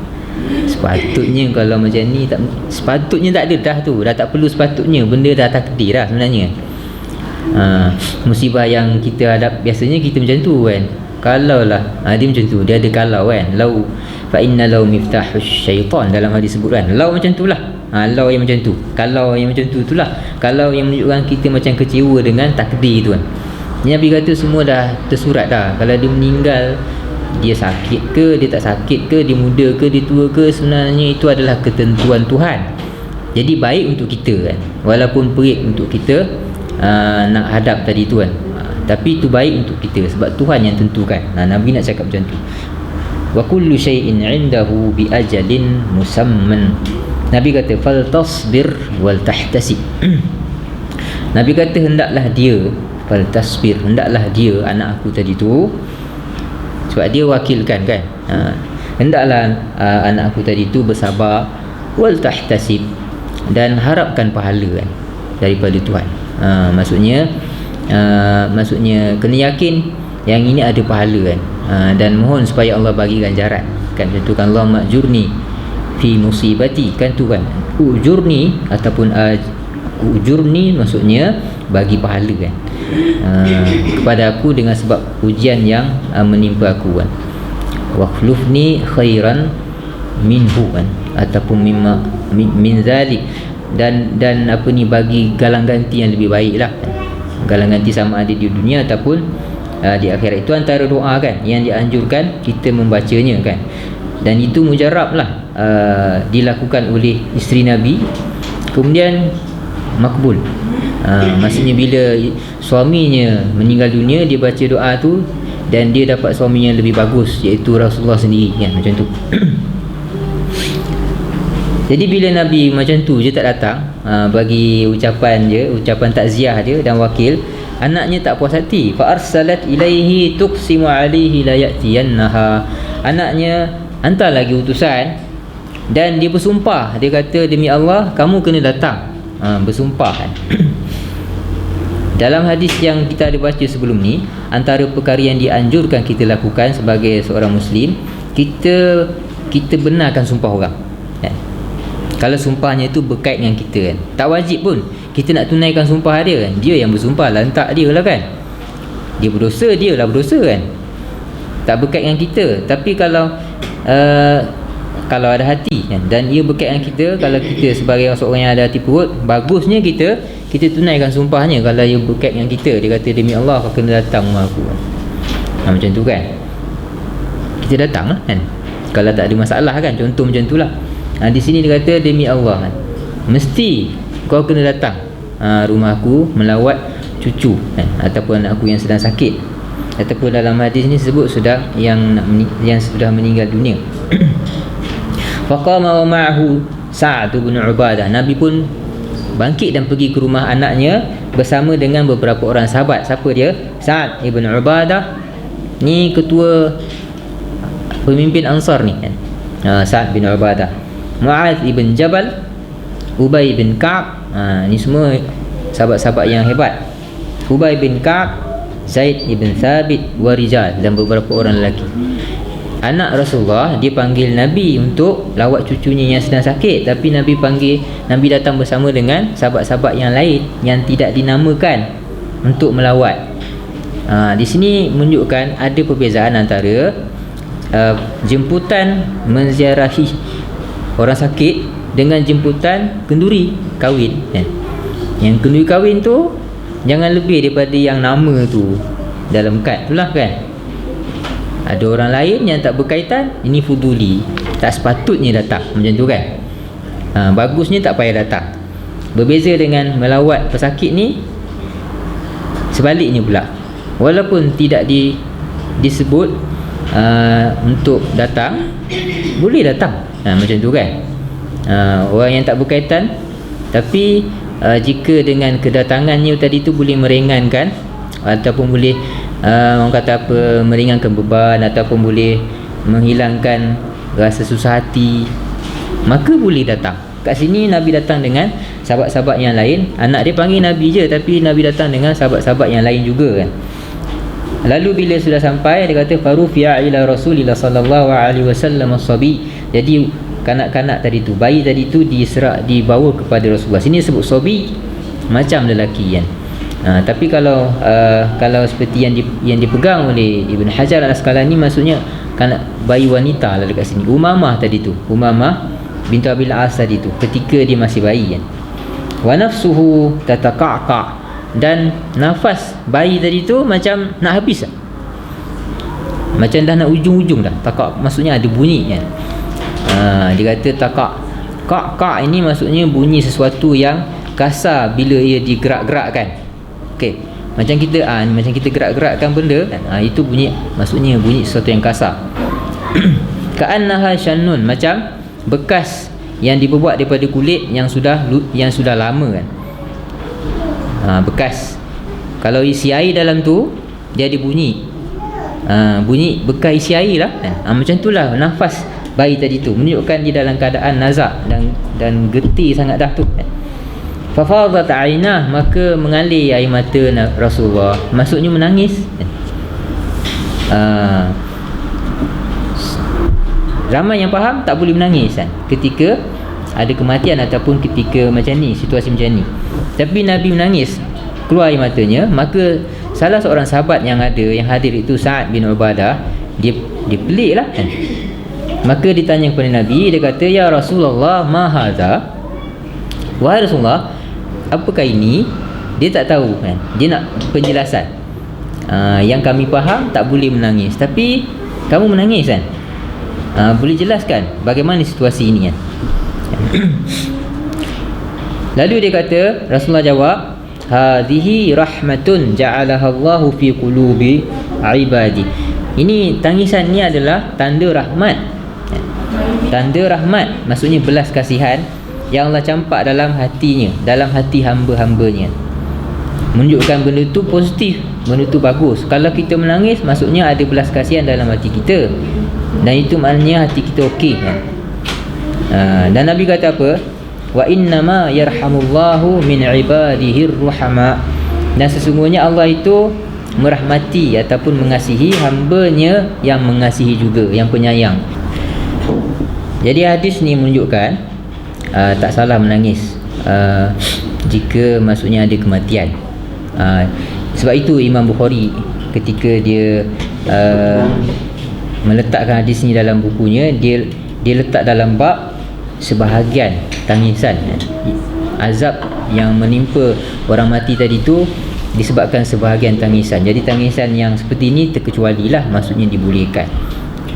Speaker 1: Sepatutnya kalau macam ni tak, sepatutnya tak ada dah tu, dah tak perlu sepatutnya, benda dah takdir dah sebenarnya. Musibah yang kita hadap biasanya kita macam tu kan. Kalau lah dia macam tu, dia ada kalau kan, lau fa inna lau miftahush syaitan, dalam hadis sebut kan, lau macam tu lah. Lau yang macam tu, kalau yang macam tu itulah kalau yang menunjukkan kita macam kecewa dengan takdir tu kan. Nabi kata semua dah tersurat dah. Kalau dia meninggal, dia sakit ke, dia tak sakit ke, dia muda ke, dia tua ke, sebenarnya itu adalah ketentuan Tuhan. Jadi baik untuk kita kan, walaupun perit untuk kita nak hadap tadi tu kan, tapi itu baik untuk kita sebab Tuhan yang tentukan. Nabi nak cakap macam tu. Wa kullu syai'in 'indahu bi ajalin musamman. Nabi kata fal tasbir wal tahtasib. Nabi kata hendaklah dia, fal tasbir, hendaklah dia anak aku tadi tu, sebab dia wakilkan kan. Hendaklah anak aku tadi tu bersabar, wal tahtasib, dan harapkan pahala kan daripada Tuhan. Maksudnya kena yakin yang ini ada pahala kan, dan mohon supaya Allah bagi ganjaran kan. Macam tu kan, Allahumma ajurni fi musibati kan, tu kan, ujurni ataupun ujurni maksudnya bagi pahala kan, kepada aku dengan sebab ujian yang menimpa aku kan. Wa khlufni khairan minhu kan, ataupun min zalik, dan apa ni, bagi galang ganti yang lebih baik lah kan. Galang ganti sama ada di dunia ataupun di akhirat. Itu antara doa kan yang dianjurkan kita membacanya kan, dan itu mujarab lah dilakukan oleh isteri Nabi, kemudian makbul. Maksudnya bila suaminya meninggal dunia, dia baca doa tu dan dia dapat suami yang lebih bagus, iaitu Rasulullah sendiri kan, macam tu. Jadi bila Nabi macam tu je tak datang, bagi ucapan takziah dia dan wakil, anaknya tak puas hati. Fa arsalat ilaihi tuqsimu alaihi la ya'tiyannaha. Anaknya hantar lagi utusan dan dia bersumpah. Dia kata, demi Allah kamu kena datang. Bersumpah kan. Dalam hadis yang kita ada baca sebelum ni, antara perkara yang dianjurkan kita lakukan sebagai seorang Muslim, kita benarkan sumpah orang kan? Kalau sumpahnya itu berkait dengan kita kan, tak wajib pun kita nak tunaikan sumpah dia kan. Dia yang bersumpah, lantak dia lah kan, dia berdosa, dia lah berdosa kan, tak berkait dengan kita. Tapi kalau ada hati kan, dan ia berkait dengan kita, kalau kita sebagai seorang yang ada hati perut, bagusnya kita tunaikan sumpahnya. Kalau ia berkait dengan kita, dia kata, demi Allah kau kena datang rumah aku macam tu kan, kita datang lah kan, kalau tak ada masalah kan, contoh macam tu lah. Di sini dia kata, demi Allah kan, mesti kau kena datang rumah aku melawat cucu kan, ataupun anak aku yang sedang sakit, ataupun dalam hadis ni sebut yang sudah meninggal dunia. Faqama wa ma'ahu Sa'd bin Ubadah. Nabi pun bangkit dan pergi ke rumah anaknya bersama dengan beberapa orang sahabat. Siapa dia? Sa'd bin Ubadah ni ketua pemimpin Ansar ni kan. Sa'd bin Ubadah, Mu'adz ibn Jabal, Ubay bin Ka'ab, ni semua sahabat-sahabat yang hebat. Ubay bin Ka'ab, Zaid ibn Thabit, warijal, dan beberapa orang lelaki. Anak Rasulullah dia panggil Nabi untuk lawat cucunya yang sedang sakit, tapi Nabi datang bersama dengan sahabat-sahabat yang lain yang tidak dinamakan untuk melawat. Di sini menunjukkan ada perbezaan antara jemputan menziarahi orang sakit dengan jemputan kenduri kahwin kan. Yang kenduri kahwin tu Jangan lebih daripada yang nama tu dalam kad tu lah kan. Ada orang lain yang tak berkaitan, ini fuduli, tak sepatutnya datang macam tu kan. Bagusnya tak payah datang. Berbeza dengan melawat pesakit ni, sebaliknya pula, walaupun tidak disebut untuk datang, boleh datang, macam tu kan. Orang yang tak berkaitan, tapi jika dengan kedatangannya tadi tu boleh meringankan, ataupun boleh orang kata apa, meringankan beban, ataupun boleh menghilangkan rasa susah hati, maka boleh datang. Kat sini Nabi datang dengan sahabat-sahabat yang lain. Anak dia panggil Nabi je, tapi Nabi datang dengan sahabat-sahabat yang lain juga kan. Lalu bila sudah sampai, dia kata farufi'a ila Rasulillah sallallahu alaihi wasallam as-sabi. Jadi kanak-kanak tadi tu, bayi tadi tu dibawa kepada Rasulullah. Sini sebut sabi, macam lelaki kan. Tapi kalau seperti yang dipegang oleh Ibn Hajar Al-Asqalani, maksudnya kanak bayi wanita lah dekat sini. Umamah tadi tu, Umamah bintu Abil As tadi tu, ketika dia masih bayi kan. Wa nafsuhu tataqaqa, dan nafas bayi tadi tu macam nak habis lah. Macam dah nak ujung-ujung dah. Takak maksudnya ada bunyi kan. Dia kata takak. Kak ini maksudnya bunyi sesuatu yang kasar bila ia digerak-gerakkan. Okey. Macam kita gerak-gerakkan benda kan. Itu bunyi, maksudnya bunyi sesuatu yang kasar. Ka'annaha syannun, macam bekas yang dibuat daripada kulit yang sudah lama kan. Bekas. Kalau isi air dalam tu, dia ada bunyi. Bunyi bekas isi air lah kan. Macam tu lah nafas bayi tadi tu, menunjukkan dia dalam keadaan nazak dan getih sangat dah tu kan. Fafadat ainah, maka mengalir air mata Rasulullah, maksudnya menangis kan. Ramai yang faham tak boleh menangis kan ketika ada kematian ataupun ketika macam ni, situasi macam ni. Tapi Nabi menangis, keluar air matanya. Maka salah seorang sahabat yang hadir itu Sa'ad bin Ubadah, dia pelik lah kan. Maka ditanya kepada Nabi, dia kata, ya Rasulullah, ma hadza? Wahai Rasulullah, apakah ini? Dia tak tahu kan, dia nak penjelasan. Yang kami faham tak boleh menangis, tapi kamu menangis kan. Boleh jelaskan bagaimana situasi ini kan. Lalu dia kata, Rasulullah jawab, hadhihi rahmatun ja'alaha Allahu fi qulubi ibadi. Ini tangisan ni adalah tanda rahmat. Tanda rahmat maksudnya belas kasihan yang Allah campak dalam hatinya, dalam hati hamba-hambanya. Menunjukkan benda tu positif, benda tu bagus. Kalau kita menangis, maksudnya ada belas kasihan dalam hati kita, dan itu maknanya hati kita okey kan. Dan Nabi kata apa? Wa innama yarhamullahu min ibadihi ruhama. Dan sesungguhnya Allah itu merahmati ataupun mengasihi hambanya yang mengasihi juga, yang penyayang. Jadi hadis ni menunjukkan tak salah menangis jika maksudnya ada kematian. Sebab itu Imam Bukhari ketika dia meletakkan hadis ni dalam bukunya, dia letak dalam bab sebahagian tangisan, azab yang menimpa orang mati tadi tu disebabkan sebahagian tangisan. Jadi tangisan yang seperti ini terkecualilah, maksudnya dibolehkan.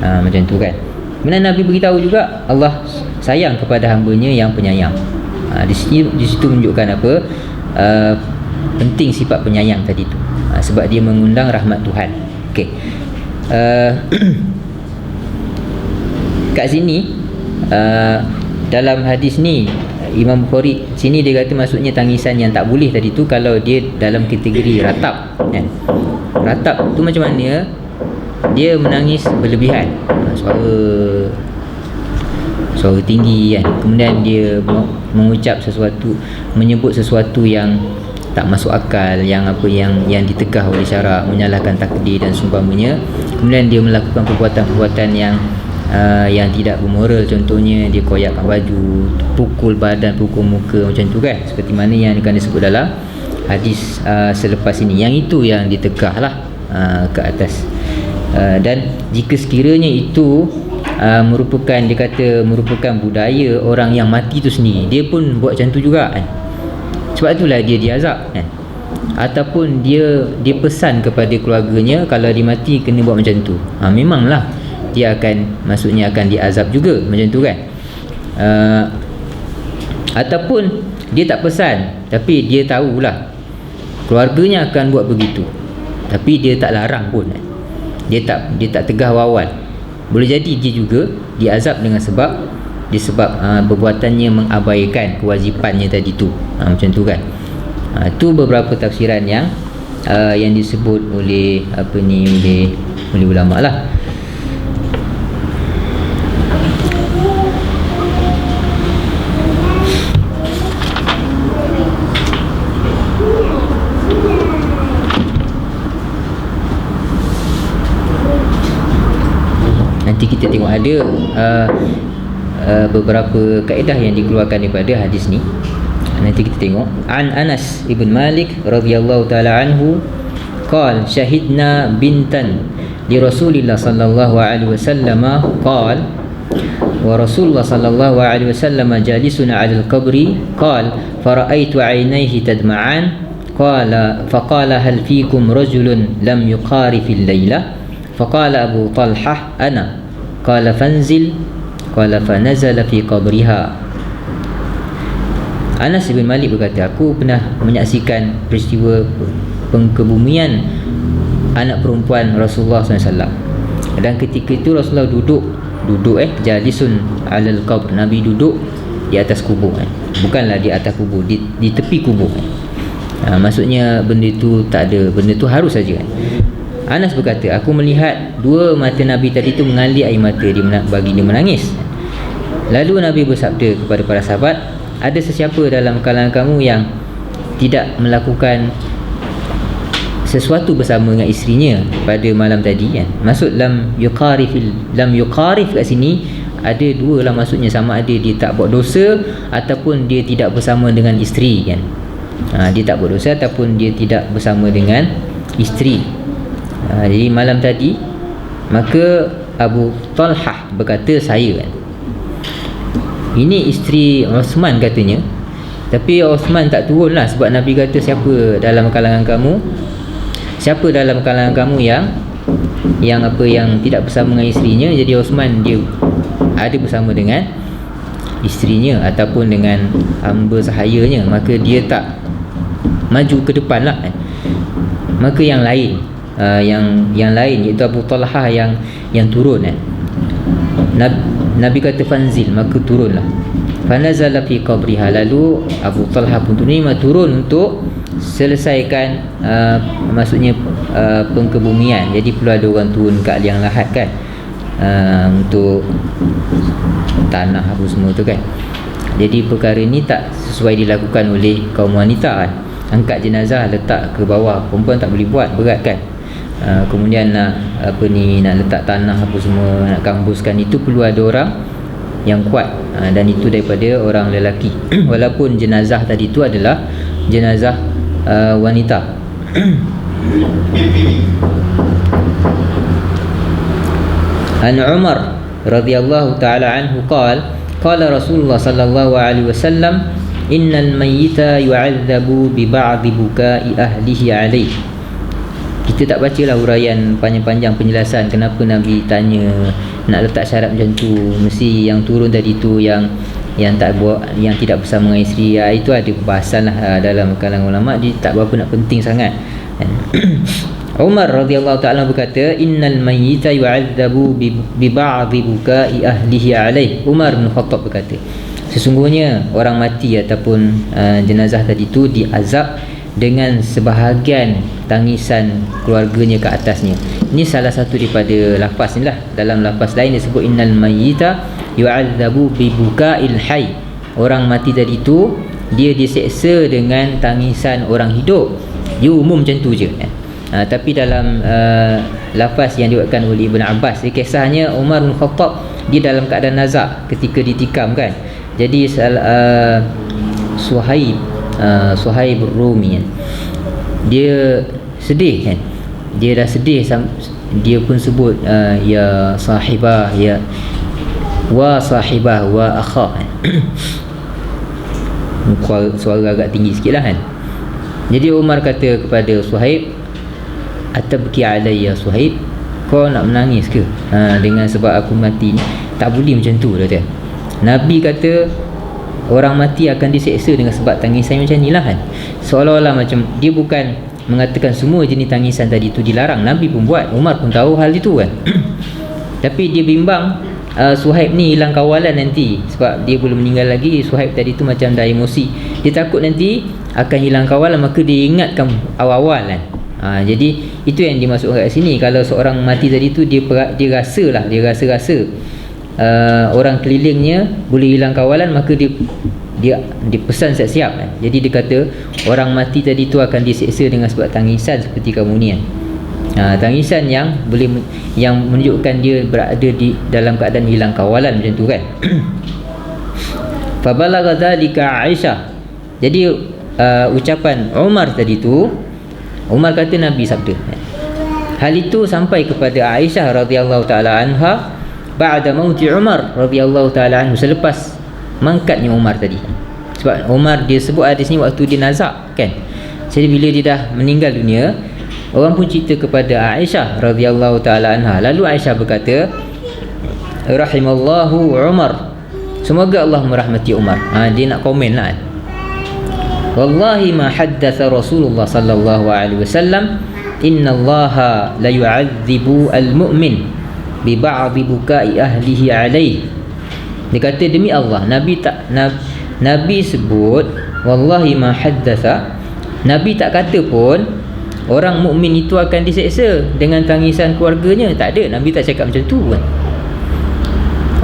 Speaker 1: Macam tu kan. Kemudian Nabi beritahu juga Allah sayang kepada hambanya yang penyayang. Di situ menunjukkan apa? Penting sifat penyayang tadi tu. Sebab dia mengundang rahmat Tuhan. Okey. Kat sini dalam hadis ni Imam Bukhari sini dia kata maksudnya tangisan yang tak boleh tadi tu kalau dia dalam kategori ratap kan. Ratap tu macam mana? Dia menangis berlebihan, suara tinggi kan. Kemudian dia mengucap sesuatu, menyebut sesuatu yang tak masuk akal, yang ditegah oleh syarak, menyalahkan takdir dan seumpamanya. Kemudian dia melakukan perbuatan-perbuatan yang tidak bermoral, contohnya dia koyakkan baju, pukul badan, pukul muka, macam tu kan, seperti mana yang akan disebut dalam hadis selepas ini. Yang itu yang ditegah lah ke atas. Dan jika sekiranya itu merupakan, dia kata merupakan budaya orang yang mati tu sendiri, dia pun buat macam tu juga kan. Sebab itulah dia diazab kan. ataupun dia pesan kepada keluarganya kalau dia mati kena buat macam tu, memanglah dia maksudnya akan diazab juga macam tu kan. Ataupun dia tak pesan tapi dia tahulah keluarganya akan buat begitu, tapi dia tak larang pun, dia tak tegah awal. Boleh jadi dia juga diazab dengan sebab perbuatannya mengabaikan kewajipannya tadi tu, macam tu kan. Itu beberapa tafsiran yang disebut oleh oleh ulama lah. Nanti kita tengok ada beberapa kaedah yang dikeluarkan daripada hadis ni. Nanti kita tengok. An Anas ibn Malik radhiyallahu taala anhu qala syahidna bintan li Rasulillah sallallahu alaihi wasallam qala wa Rasulullah sallallahu alaihi wasallam jalisun 'ala al-qabri qala fara'aitu 'ainayhi tadma'an qala faqala hal fiikum rajulun lam yuqari fil layla faqala Abu Talhah ana qala fanzil qala fanazala fi qabriha. Anas bin Malik berkata, aku pernah menyaksikan peristiwa pengkebumian anak perempuan Rasulullah SAW. Dan ketika itu Rasulullah duduk jalisun alal qabr, Nabi duduk di atas kubur, bukanlah di atas kubur, di tepi kubur. Maksudnya benda itu tak ada, benda itu harus saja. Anas berkata, aku melihat dua mata Nabi tadi itu mengalir air mata bagi dia menangis. Lalu Nabi bersabda kepada para sahabat, ada sesiapa dalam kalangan kamu yang tidak melakukan sesuatu bersama dengan isterinya pada malam tadi kan? Maksud lam yuqarif kat sini ada dua lah, maksudnya sama ada dia tak buat dosa ataupun dia tidak bersama dengan isteri kan. Dia tak buat dosa ataupun dia tidak bersama dengan isteri. Jadi malam tadi, maka Abu Talhah berkata, saya kan. Ini isteri Osman katanya, tapi Osman tak turun lah, sebab Nabi kata siapa dalam kalangan kamu yang tidak bersama dengan isterinya. Jadi Osman dia ada bersama dengan isterinya ataupun dengan hamba sahayanya, maka dia tak maju ke depan lah. Maka yang lain iaitu Abu Talhah yang turun. Nabi kata fanzil, maka turunlah. Fanazala fi qabriha, lalu Abu Talhah pun turun untuk selesaikan maksudnya pengkebumian. Jadi perlu ada orang turun kat liang lahat kan, untuk tanah apa semua tu kan. Jadi perkara ni tak sesuai dilakukan oleh kaum wanita kan. Angkat jenazah letak ke bawah, perempuan tak boleh buat, berat kan. Kemudian nak letak tanah apa semua, nak kambuskan, itu perlu ada orang yang kuat, dan itu daripada orang lelaki walaupun jenazah tadi itu adalah jenazah wanita. An Umar radhiyallahu taala anhu qala Rasulullah sallallahu alaihi wasallam innal mayyita yu'adzabu bi ba'dhi buka'i ahlihi alaihi. Kita tak bacalah huraian panjang-panjang penjelasan kenapa Nabi tanya nak letak syarat macam tu, mesti yang turun tadi tu yang tak buat, yang tidak bersama dengan isteri. Itu ada perbahasan lah dalam kalangan ulama, dia tak berapa nak penting sangat. Umar radhiyallahu ta'ala berkata, innal mayyita yu'adzabu bi ba'dhi buka'i ahlihi alaih. Umar bin Khattab berkata, sesungguhnya orang mati ataupun jenazah tadi tu diazab dengan sebahagian tangisan keluarganya ke atasnya. Ini salah satu daripada lafaz ni lah. Dalam lafaz lain disebut innal mayyita yu'adzabu bi buka'il hayy. Orang mati tadi tu dia diseksa dengan tangisan orang hidup. Dia umum macam tu je. Tapi dalam lafaz yang dibuatkan oleh Ibn Abbas, kisahnya Umar bin Khattab dia dalam keadaan nazak ketika ditikam kan. Jadi Suhaib Rumi, dia sedih kan, dia dah sedih, dia pun sebut ya sahibah, ya wa sahibah wa akha. Suara agak tinggi sikit lah kan. Jadi Umar kata kepada Suhaib, atabki alayya Suhaib, kau nak menangis ke dengan sebab aku mati ni? Tak boleh macam tu, kata. Nabi kata orang mati akan diseksa dengan sebab tangisan macam ni lah kan. Seolah-olah macam dia bukan mengatakan semua jenis tangisan tadi tu dilarang. Nabi pun buat, Umar pun tahu hal itu kan. Tapi dia bimbang Suhaib ni hilang kawalan nanti, sebab dia belum meninggal lagi. Suhaib tadi tu macam dah emosi, dia takut nanti akan hilang kawalan, maka dia ingatkan awal-awal kan. Jadi itu yang dimasukkan kat sini. Kalau seorang mati tadi tu dia rasa orang kelilingnya boleh hilang kawalan, maka dia pesan siap-siap kan. Jadi dia kata orang mati tadi tu akan diseksa dengan sebab tangisan seperti kamu ni kan. Tangisan yang menunjukkan dia berada di dalam keadaan hilang kawalan macam tu kan. Fabalagha dzalika Aisyah. Jadi ucapan Umar tadi tu, Umar kata Nabi sabda, hal itu sampai kepada Aisyah radhiyallahu taala anha ba'da mauti Umar radhiyallahu taala anhu, selepas mangkatnya Umar tadi. Sebab Umar dia sebut hadis ni waktu dia nazak kan. Jadi bila dia dah meninggal dunia, orang pun cerita kepada Aisyah radhiyallahu taala anha. Lalu Aisyah berkata, rahimallahu Umar, semoga Allah merahmati Umar. Dia nak komen lah kan. Wallahi ma haddatha Rasulullah sallallahu alaihi wasallam innallaha la yu'adzibu al-mu'min bi ba'dhi bukai ahlihi alaihi. Dia kata demi Allah, Nabi sebut wallahi ma haddatha, Nabi tak kata pun orang mukmin itu akan diseksa dengan tangisan keluarganya. Tak ada, Nabi tak cakap macam tu kan.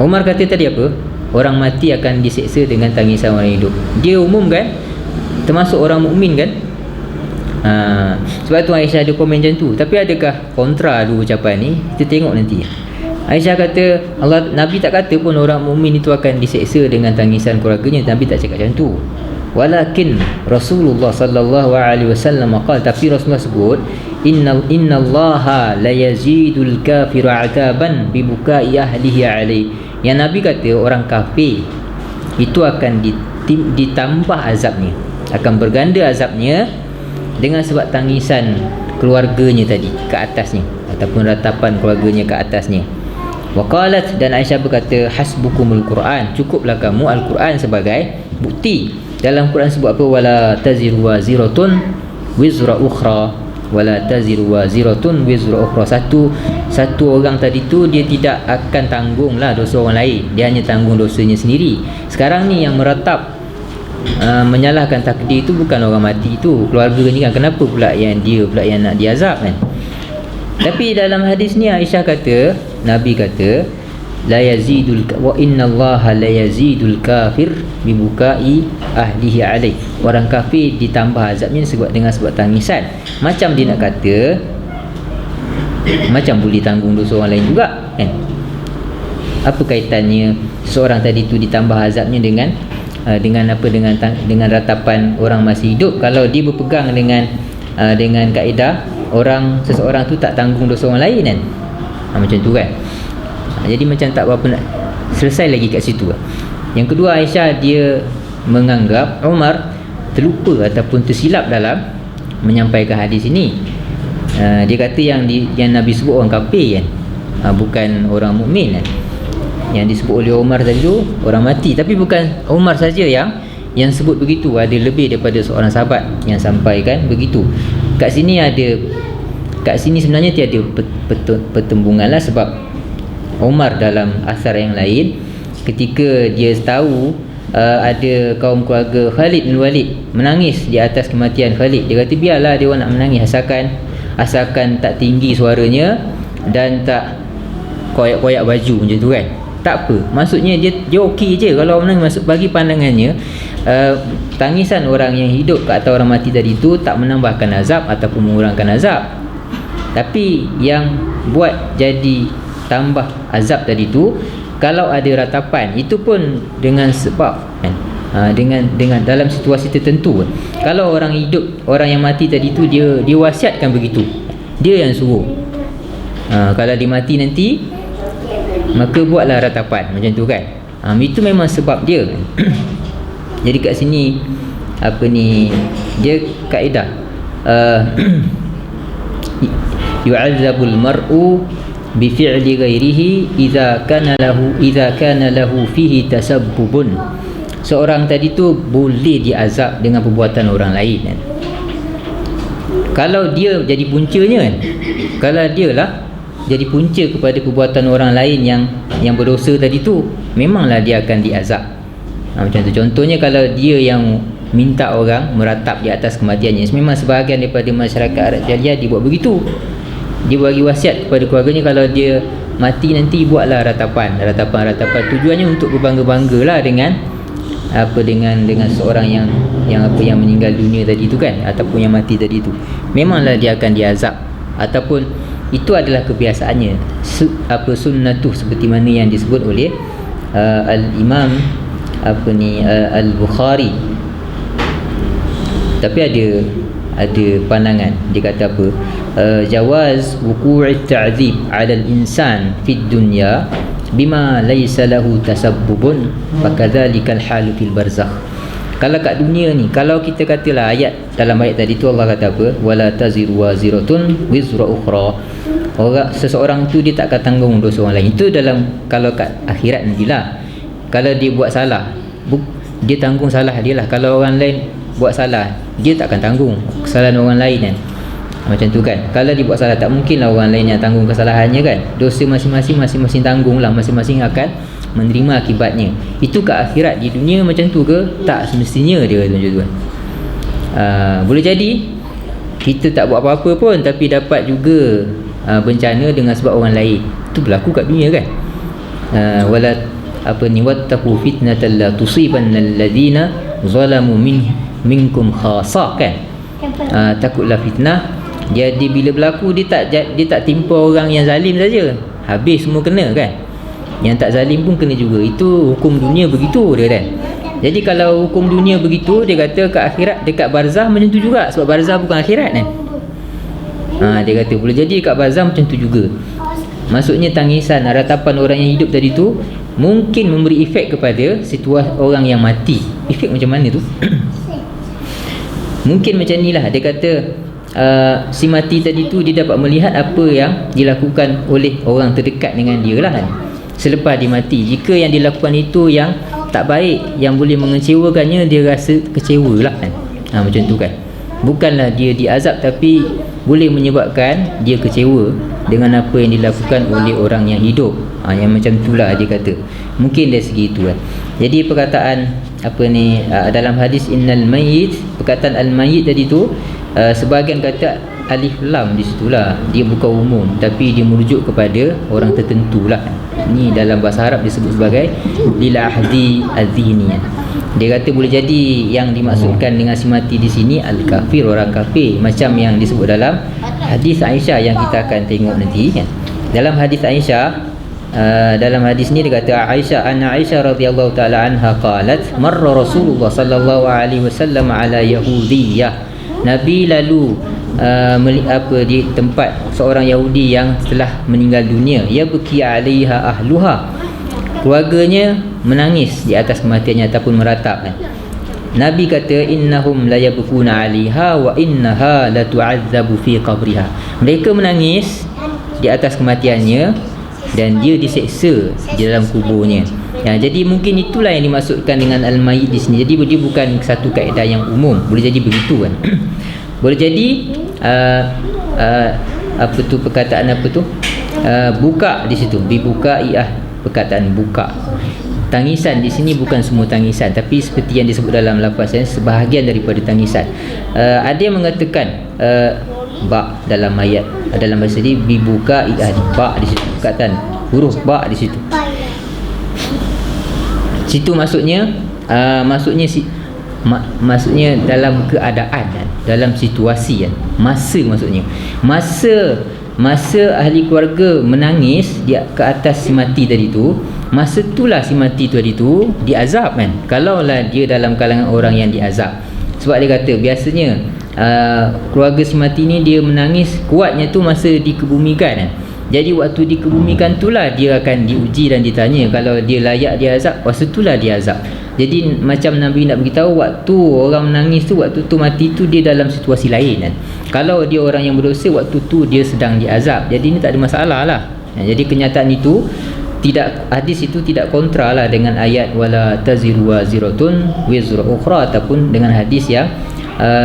Speaker 1: Umar kata tadi apa? Orang mati akan diseksa dengan tangisan orang hidup. Dia umum kan, termasuk orang mukmin kan. Sebab tu Aisyah ada komen macam tu. Tapi adakah kontra dulu ucapan ni? Kita tengok nanti. Aisyah kata Nabi tak kata pun orang mukmin itu akan diseksa dengan tangisan keluarganya. Nabi tak cakap macam tu. Walakin Rasulullah sallallahu alaihi wasallam qala, tapi Rasulullah sebut innallaha la yazidul kafiru adaban bi bukai ahlihi alaihi. Yang Nabi kata orang kafir itu akan ditambah azabnya, akan berganda azabnya dengan sebab tangisan keluarganya tadi ke atasnya, ataupun ratapan keluarganya ke atasnya. Waqalat, dan Aisyah berkata, hasbukumul Quran, cukuplah kamu Al-Quran sebagai bukti. Dalam Quran sebut apa? Wala taziru waziratun wizra ukhra, wala taziru waziratun wizra ukhra. Satu orang tadi tu dia tidak akan tanggunglah dosa orang lain, dia hanya tanggung dosanya sendiri. Sekarang ni yang meratap menyalahkan takdir itu bukan orang mati itu, keluarga ni kan. Kenapa pula yang dia pula yang nak diazab kan? Tapi dalam hadis ni Aisyah kata, Nabi kata la yazidul wa innallaha la yazidul kafir bi bukai ahlihi alaih. Orang kafir ditambah azabnya dengan sebab tangisan. Macam dia nak kata macam boleh tanggung dosa orang lain juga kan. Apa kaitannya seorang tadi tu ditambah azabnya dengan apa, dengan ratapan orang masih hidup, kalau dia berpegang dengan kaedah seseorang tu tak tanggung dosa orang lain kan. Macam tu kan. Jadi macam tak berapa nak selesai lagi kat situ. Yang kedua, Aisyah dia menganggap Umar terlupa ataupun tersilap dalam menyampaikan hadis ini. Dia kata yang Nabi sebut orang kafir kan, bukan orang mukmin kan. Yang disebut oleh Umar tadi tu orang mati. Tapi bukan Umar saja yang sebut begitu, ada lebih daripada seorang sahabat yang sampaikan begitu. Kat sini sebenarnya tiada pertembungan lah, sebab Umar dalam asar yang lain, ketika dia tahu ada kaum keluarga Khalid bin Walid menangis di atas kematian Khalid, dia kata biarlah dia orang nak menangis, asalkan tak tinggi suaranya dan tak koyak-koyak baju macam tu kan. Tak apa, maksudnya dia okey je kalau menangis. Bagi pandangannya tangisan orang yang hidup ke atas orang mati tadi tu tak menambahkan azab ataupun mengurangkan azab. Tapi yang buat jadi tambah azab tadi tu, kalau ada ratapan, itu pun dengan sebab kan, dengan dalam situasi tertentu. Kalau orang hidup, orang yang mati tadi tu dia wasiatkan begitu, dia yang suruh, kalau dia mati nanti maka buatlah ratapan macam tu kan. Itu memang sebab dia kan. Jadi kat sini dia kaedah yu'adzabul mar'u bi fi'li ghairihi idza kana lahu fihi tasabbubun. Seorang tadi tu boleh diazab dengan perbuatan orang lain kan? Kalau dia jadi puncanya kan, kalau dia lah jadi punca kepada perbuatan orang lain yang berdosa tadi tu, memanglah dia akan diazab. Macam tu contohnya, kalau dia yang minta orang meratap di atas kematiannya, memang sebahagian daripada masyarakat Arab Jahiliyah dia buat begitu. Dia bagi wasiat kepada keluarganya, kalau dia mati nanti buatlah ratapan. Tujuannya untuk berbangga-bangga lah dengan seorang yang meninggal dunia tadi tu kan, ataupun yang mati tadi tu. Memanglah dia akan diazab, ataupun itu adalah kebiasaannya, sunnatuh, seperti mana yang disebut oleh Al-Imam Al-Bukhari. Tapi ada pandangan, dia kata apa, jawaz wuqu'it ta'dzib 'ala al-insan fid dunya bima laysa lahu tasabbubun fakadzalikal halu fil barzakh. Kalau kat dunia ni, kalau kita katalah dalam ayat tadi tu Allah kata apa, wala taziru waziratun wizra ukhra, seseorang tu dia tak akan tanggung dosa orang lain. Itu kalau kat akhirat nantilah. Kalau dia buat salah, dia tanggung salah dia lah. Kalau orang lain buat salah, dia tak akan tanggung kesalahan orang lain kan. Macam tu kan. Kalau dia buat salah, tak mungkinlah orang lain yang tanggung kesalahannya kan. Dosa masing-masing tanggung lah, masing-masing akan menerima akibatnya. Itu ke akhirat. Di dunia macam tu ke? Tak semestinya dia macam tu kan. Boleh jadi kita tak buat apa-apa pun, tapi dapat juga bencana dengan sebab orang lain. Itu berlaku kat dunia kan. Wattaqu fitnatan la tusibanna alladhina zalamu minkum khasah kan. Takutlah fitnah. Jadi bila berlaku, dia tak timpa orang yang zalim saja, habis semua kena kan. Yang tak zalim pun kena juga. Itu hukum dunia begitu dia kan. Jadi kalau hukum dunia begitu, dia kata ke akhirat, dekat barzah macam tu juga. Sebab barzah bukan akhirat kan. Dia kata boleh jadi kat barzah macam tu juga. Maksudnya tangisan, ratapan orang yang hidup tadi tu mungkin memberi efek kepada situasi orang yang mati. Efek macam mana tu? Mungkin macam ni lah. Dia kata si mati tadi tu, dia dapat melihat apa yang dilakukan oleh orang terdekat dengan dia lah kan. Selepas dia mati, jika yang dilakukan itu yang tak baik, yang boleh mengecewakannya, dia rasa kecewa lah kan. Macam tu kan. Bukanlah dia diazab, tapi boleh menyebabkan dia kecewa dengan apa yang dilakukan oleh orang yang hidup. Yang macam itulah dia kata. Mungkin dari segi itu kan. Jadi perkataan dalam hadis innal mayyit, perkataan al-mayyit tadi tu, sebahagian kata alif lam di situlah, dia bukan umum, tapi dia merujuk kepada orang tertentu lah. Ni dalam bahasa Arab disebut sebagai lil ahdi az-zihniyah. Dia kata boleh jadi yang dimaksudkan dengan si mati di sini al-kafir, orang kafir, macam yang disebut dalam hadis Aisyah yang kita akan tengok nanti kan. Dalam hadis Aisyah, dalam hadis ni dia kata Aisyah radhiyallahu taala anha qalat marra Rasulullah sallallahu alaihi wasallam ala yahudiyyah. Nabi lalu di tempat seorang Yahudi yang telah meninggal dunia. Ya baki alaiha ahluha, keluarganya menangis di atas kematiannya ataupun meratap kan. Nabi kata innahum la yabkuna 'alaiha wa innaha la tu'azzabu fi qabriha. Mereka menangis di atas kematiannya dan dia diseksa di dalam kuburnya. Jadi mungkin itulah yang dimaksudkan dengan al-mayyit di sini. Jadi dia bukan satu kaedah yang umum. Boleh jadi begitu kan. Boleh jadi perkataan buka di situ, dibuka perkataan buka. Tangisan di sini bukan semua tangisan, tapi seperti yang disebut dalam lafaz sebahagian daripada tangisan. Ada yang mengatakan ba dalam ayat, dalam bahasa ini dibuka ba di situ, perkataan huruf ba di situ. Situ maksudnya maksudnya dalam keadaan kan, dalam situasi kan, masa maksudnya masa ahli keluarga menangis ke atas si mati tadi tu, masa itulah si mati tadi tu diazab kan. Kalaulah dia dalam kalangan orang yang diazab, sebab dia kata biasanya keluarga si mati ni dia menangis kuatnya tu masa dikebumikan kan. Jadi waktu dikebumikan itulah dia akan diuji dan ditanya. Kalau dia layak dia azab, waktu itulah dia azab. Jadi macam Nabi nak beritahu, waktu orang menangis tu, waktu tu mati tu dia dalam situasi lain kan. Kalau dia orang yang berdosa, waktu tu dia sedang diazab. Jadi ni tak ada masalah lah. Jadi kenyataan itu tidak, hadis itu tidak kontra lah dengan ayat wala taziru waziratun wizra ukhra, ataupun dengan hadis yang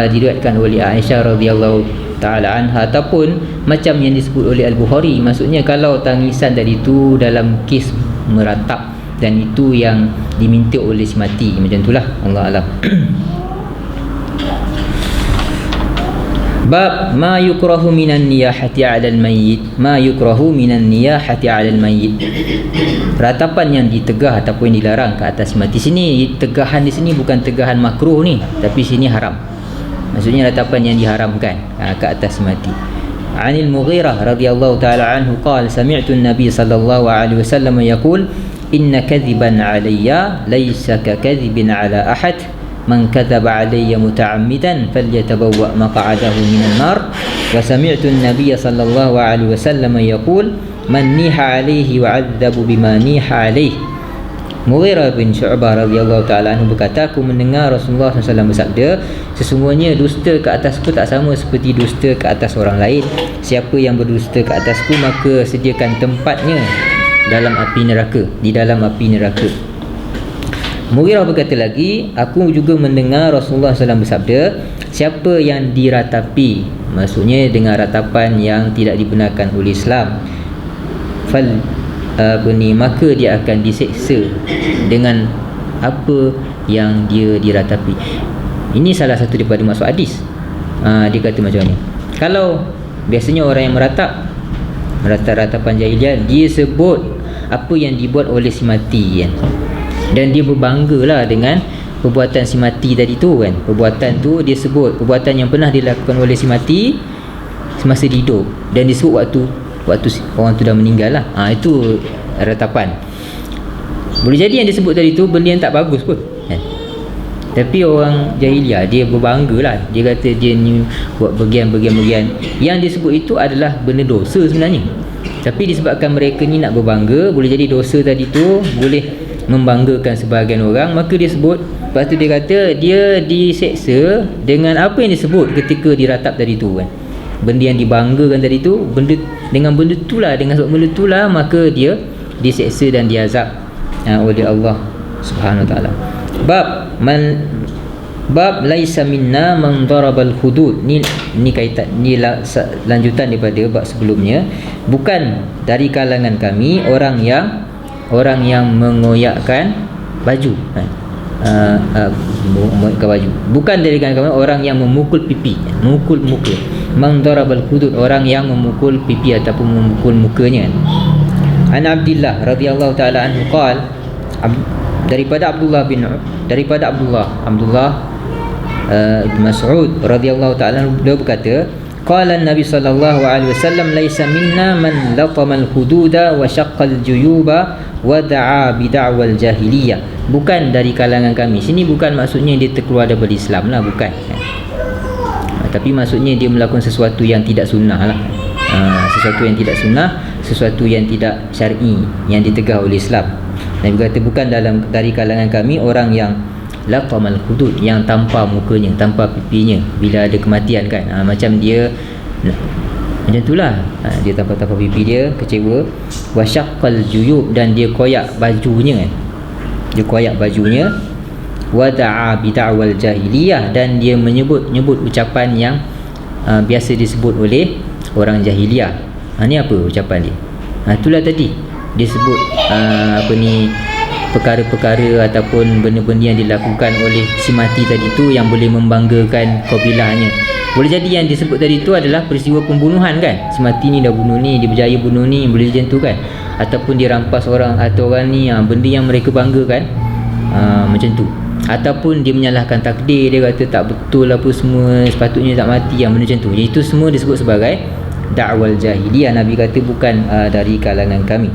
Speaker 1: diriwayatkan oleh Aisyah radhiyallahu taala anha, ataupun macam yang disebut oleh Al-Bukhari. Maksudnya kalau tangisan tadi itu dalam kes meratap dan itu yang diminta oleh si mati, macam itulah, Allah alam. Bab ma yukrahu minan niyahati 'alal mayyit. Ma yukrahu minan niyahati 'alal mayyit. Ratapan yang ditegah ataupun dilarang ke atas mati. Sini tegahan di sini bukan tegahan makruh ni, tapi sini haram. Maksudnya ratapan yang diharamkan ke atas mati. Anil Mughirah radhiyallahu taala anhu qala sami'tu an-nabiy sallallahu alaihi wasallam yaqul inna kadhiban 'alayya laysa ka kadhibin 'ala ahad man kadzaba 'alayya muta'ammidan falyatabawwa maq'adahu minan nar. Wa sami'tu an-nabiy sallallahu alaihi wasallam yaqul man niha 'alayhi wa 'adzabu bima niha 'alayhi. Mughirah bin Syu'bah radhiyallahu taala anhu berkata, aku mendengar Rasulullah SAW bersabda, sesungguhnya dusta ke atasku tak sama seperti dusta ke atas orang lain. Siapa yang berdusta ke atasku, maka sediakan tempatnya dalam api neraka, di dalam api neraka. Mughirah berkata lagi, aku juga mendengar Rasulullah SAW bersabda, siapa yang diratapi, maksudnya dengan ratapan yang tidak dibenarkan oleh Islam, maka dia akan diseksa dengan apa yang dia diratapi. Ini salah satu daripada maksud hadis. Dia kata macam ni, kalau biasanya orang yang ratapan jahiliah, dia sebut apa yang dibuat oleh si mati kan, dan dia berbanggalah dengan perbuatan si mati tadi tu kan. Perbuatan tu dia sebut perbuatan yang pernah dilakukan oleh si mati semasa dia hidup, dan disebut waktu orang tu dah meninggal lah. Itu ratapan. Boleh jadi yang disebut tadi tu benda yang tak bagus pun kan? Tapi orang jahiliah dia berbangga lah. Dia kata dia ni buat bagian-bagian yang disebut itu adalah benda dosa sebenarnya, tapi disebabkan mereka ni nak berbangga, boleh jadi dosa tadi tu boleh membanggakan sebahagian orang, maka dia sebut. Lepas tu dia kata dia diseksa dengan apa yang disebut ketika diratap tadi tu kan. Benda yang dibanggakan tadi tu, dengan benda itulah, dengan sebab benda itulah, maka dia diseksa dan diazab oleh Allah Subhanahu wa taala. Bab laisa minna man darabal hudud. Ni kaitan, ni lanjutan daripada bab sebelumnya. Bukan dari kalangan kami orang yang mengoyakkan baju. Mengoyakkan baju. Bukan dari kalangan kami orang yang memukul pipi, memukul muka. Man darabal hudud, orang yang memukul pipi ataupun memukul mukanya. An Abdullah radhiyallahu taala anhu qala, daripada Abdullah bin Mas'ud radhiyallahu ta'ala, dia berkata, qala Nabi sallallahu alaihi wasallam laisa minna man latama al-hududa wa syaqqa al-juyuba wa da'a bi da'wal jahiliyah. Bukan dari kalangan kami. Sini bukan maksudnya dia terkeluar daripada Islam lah, bukan. Tapi maksudnya dia melakukan sesuatu yang tidak sunnah lah. Sesuatu yang tidak sunnah, sesuatu yang tidak syar'i, yang ditegah oleh Islam. Nabi kata bukan dari kalangan kami orang yang laqamal hudud, yang tanpa mukanya, tanpa pipinya bila ada kematian kan. Macam dia macam itulah, dia tanpa pipi dia, kecewa. Wasyaqqal juyub, dan dia koyak bajunya kan. Dia koyak bajunya. Wada'a bid'awal jahiliyah, dan dia menyebut ucapan yang biasa disebut oleh orang jahiliyah. Ni apa ucapan dia? Itulah tadi dia sebut perkara-perkara ataupun benda-benda yang dilakukan oleh si mati tadi tu yang boleh membanggakan kabilahnya. Boleh jadi yang disebut tadi tu adalah peristiwa pembunuhan kan. Si mati ni dah bunuh ni, dia berjaya bunuh ni, boleh macam tu kan. Ataupun dia rampas orang atau orang ni, benda yang mereka banggakan, macam tu. Ataupun dia menyalahkan takdir, dia kata tak betul apa semua, sepatutnya tak mati, benda macam tu. Itu semua disebut sebagai da'wal jahiliyah. Nabi kata bukan dari kalangan kami.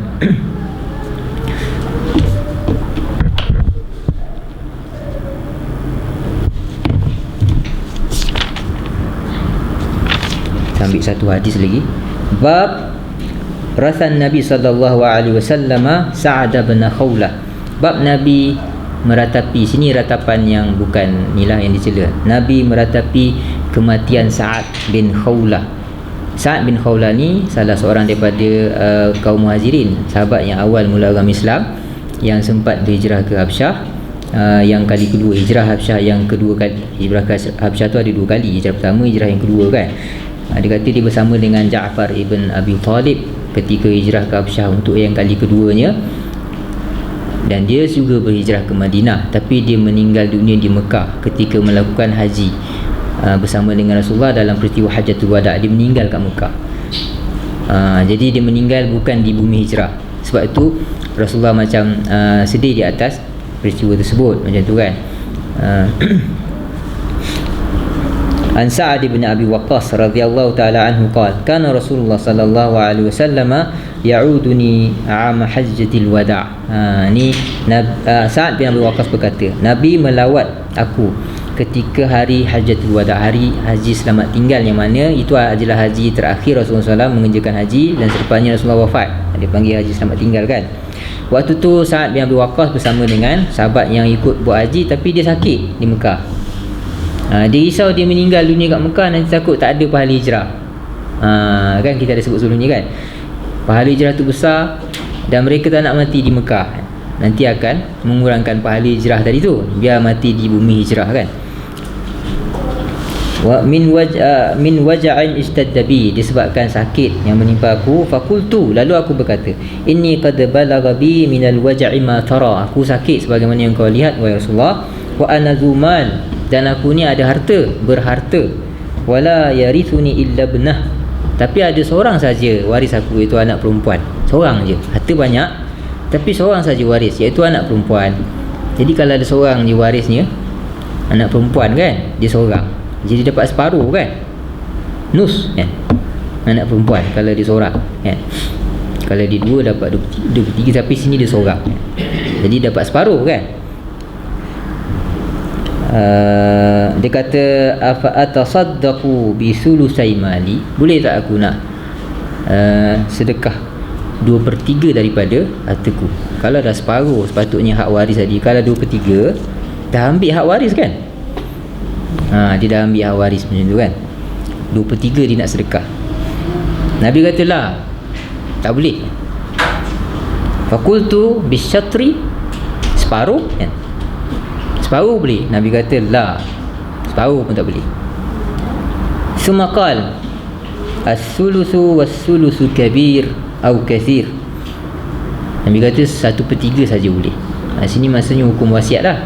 Speaker 1: Kita ambil satu hadis lagi. Bab Rasan Nabi sallallahu alaihi wasallam Sa'ad bin Khawlah. Bab Nabi meratapi, sini ratapan yang bukan nilah yang dicela. Nabi meratapi kematian Sa'ad bin Khawlah. Sa'ad bin Khawlah ni salah seorang daripada kaum Muhajirin, sahabat yang awal mula agama Islam, yang sempat berhijrah ke Habsyah. Yang kali kedua hijrah Habsyah, yang kedua kali hijrah ke Habsyah tu ada dua kali. Hijrah pertama, hijrah yang kedua kan. Dia kata dia bersama dengan Ja'far ibn Abi Talib ketika hijrah ke Habsyah untuk yang kali keduanya, dan dia juga berhijrah ke Madinah, tapi dia meninggal dunia di Mekah ketika melakukan haji bersama dengan Rasulullah dalam peristiwa Hajjatul Wada'. Dia meninggal kat Mekah. Jadi dia meninggal bukan di bumi hijrah. Sebab itu Rasulullah macam sedih di atas peristiwa tersebut, macam tu kan. An Sa'ad bin Abi Waqqas radhiyallahu ta'ala anhu qala kana Rasulullah sallallahu alaihi wasallam ya'uduni 'am hajjatil wada'. Ni Sa'ad bin Abi Waqqas berkata, Nabi melawat aku ketika hari Hajjatul Wada', hari haji selamat tinggal, yang mana itu adalah haji terakhir Rasulullah SAW mengerjakan haji, dan selepasnya Rasulullah wafat. Dia panggil haji selamat tinggal kan. Waktu tu Sa'ad bin Abi Waqqas bersama dengan sahabat yang ikut buat haji, tapi dia sakit di Mekah. Dia risau dia meninggal dunia kat Mekah, nanti takut tak ada pahala hijrah. Kan kita ada sebut sebelum ni kan, pahala hijrah tu besar, dan mereka tak nak mati di Mekah, nanti akan mengurangkan pahala hijrah tadi tu, biar mati di bumi hijrah kan. Wa min waja'in istadda bi, disebabkan sakit yang menimpa aku. Fakultu, lalu aku berkata, inni qad balagha bi minal waja'i ma tara, aku sakit sebagaimana yang kau lihat wahai Rasulullah. Wa ana zumal, dan aku ni ada harta, berharta. Wala yarithuni illa ibnah, tapi ada seorang saja waris aku, iaitu anak perempuan. Seorang je, harta banyak tapi seorang saja waris, iaitu anak perempuan. Jadi kalau ada seorang je warisnya, anak perempuan kan, dia seorang, jadi dapat separuh kan, nus kan, anak perempuan kalau dia seorang kan. Kalau dia dua dapat 23, tapi sini dia seorang, jadi dapat separuh kan. Dia kata, afa atasaddaqu bi sulusai mali, boleh tak aku nak sedekah 2/3 daripada hartaku? Kalau dah separuh, sepatutnya hak waris tadi, kalau 2/3 dah ambil hak waris kan. Dia dah ambil hak waris macam tu kan, 2/3 dia nak sedekah. Nabi kata lah, tak boleh. Fakultu bisyatri, separuh kan, separuh boleh. Nabi kata lah, separuh pun tak boleh. Sumakal as-sulusu was-sulusu kabir au kathir. Nabi kata 1/3 saja boleh. Sini maksudnya hukum wasiat lah.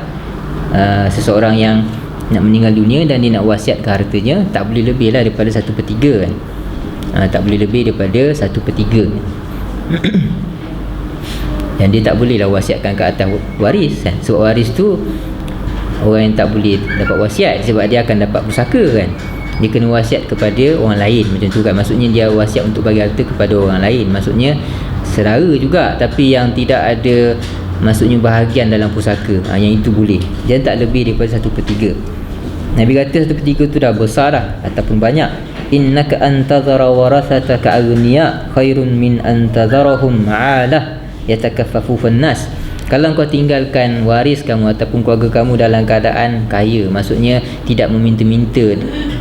Speaker 1: Seseorang yang nak meninggal dunia dan dia nak wasiatkan hartanya, tak boleh lebih lah daripada 1/3 kan. Tak boleh lebih daripada 1/3 dan dia tak boleh lah wasiatkan ke atas waris kan. Sebab waris tu orang yang tak boleh dapat wasiat, sebab dia akan dapat pusaka kan. Dia kena wasiat kepada orang lain, macam tu kan. Maksudnya dia wasiat untuk bagi harta kepada orang lain, maksudnya saudara juga, tapi yang tidak ada maksudnya bahagian dalam pusaka. Yang itu boleh, dan tak lebih daripada 1/3. Nabi kata 1/3 tu dah besar dah ataupun banyak. Innaka antazara warasataka aghniya khairun min antazarahum ma'alah yatakaffafufun nas. Kalau kau tinggalkan waris kamu ataupun keluarga kamu dalam keadaan kaya, maksudnya tidak meminta-minta,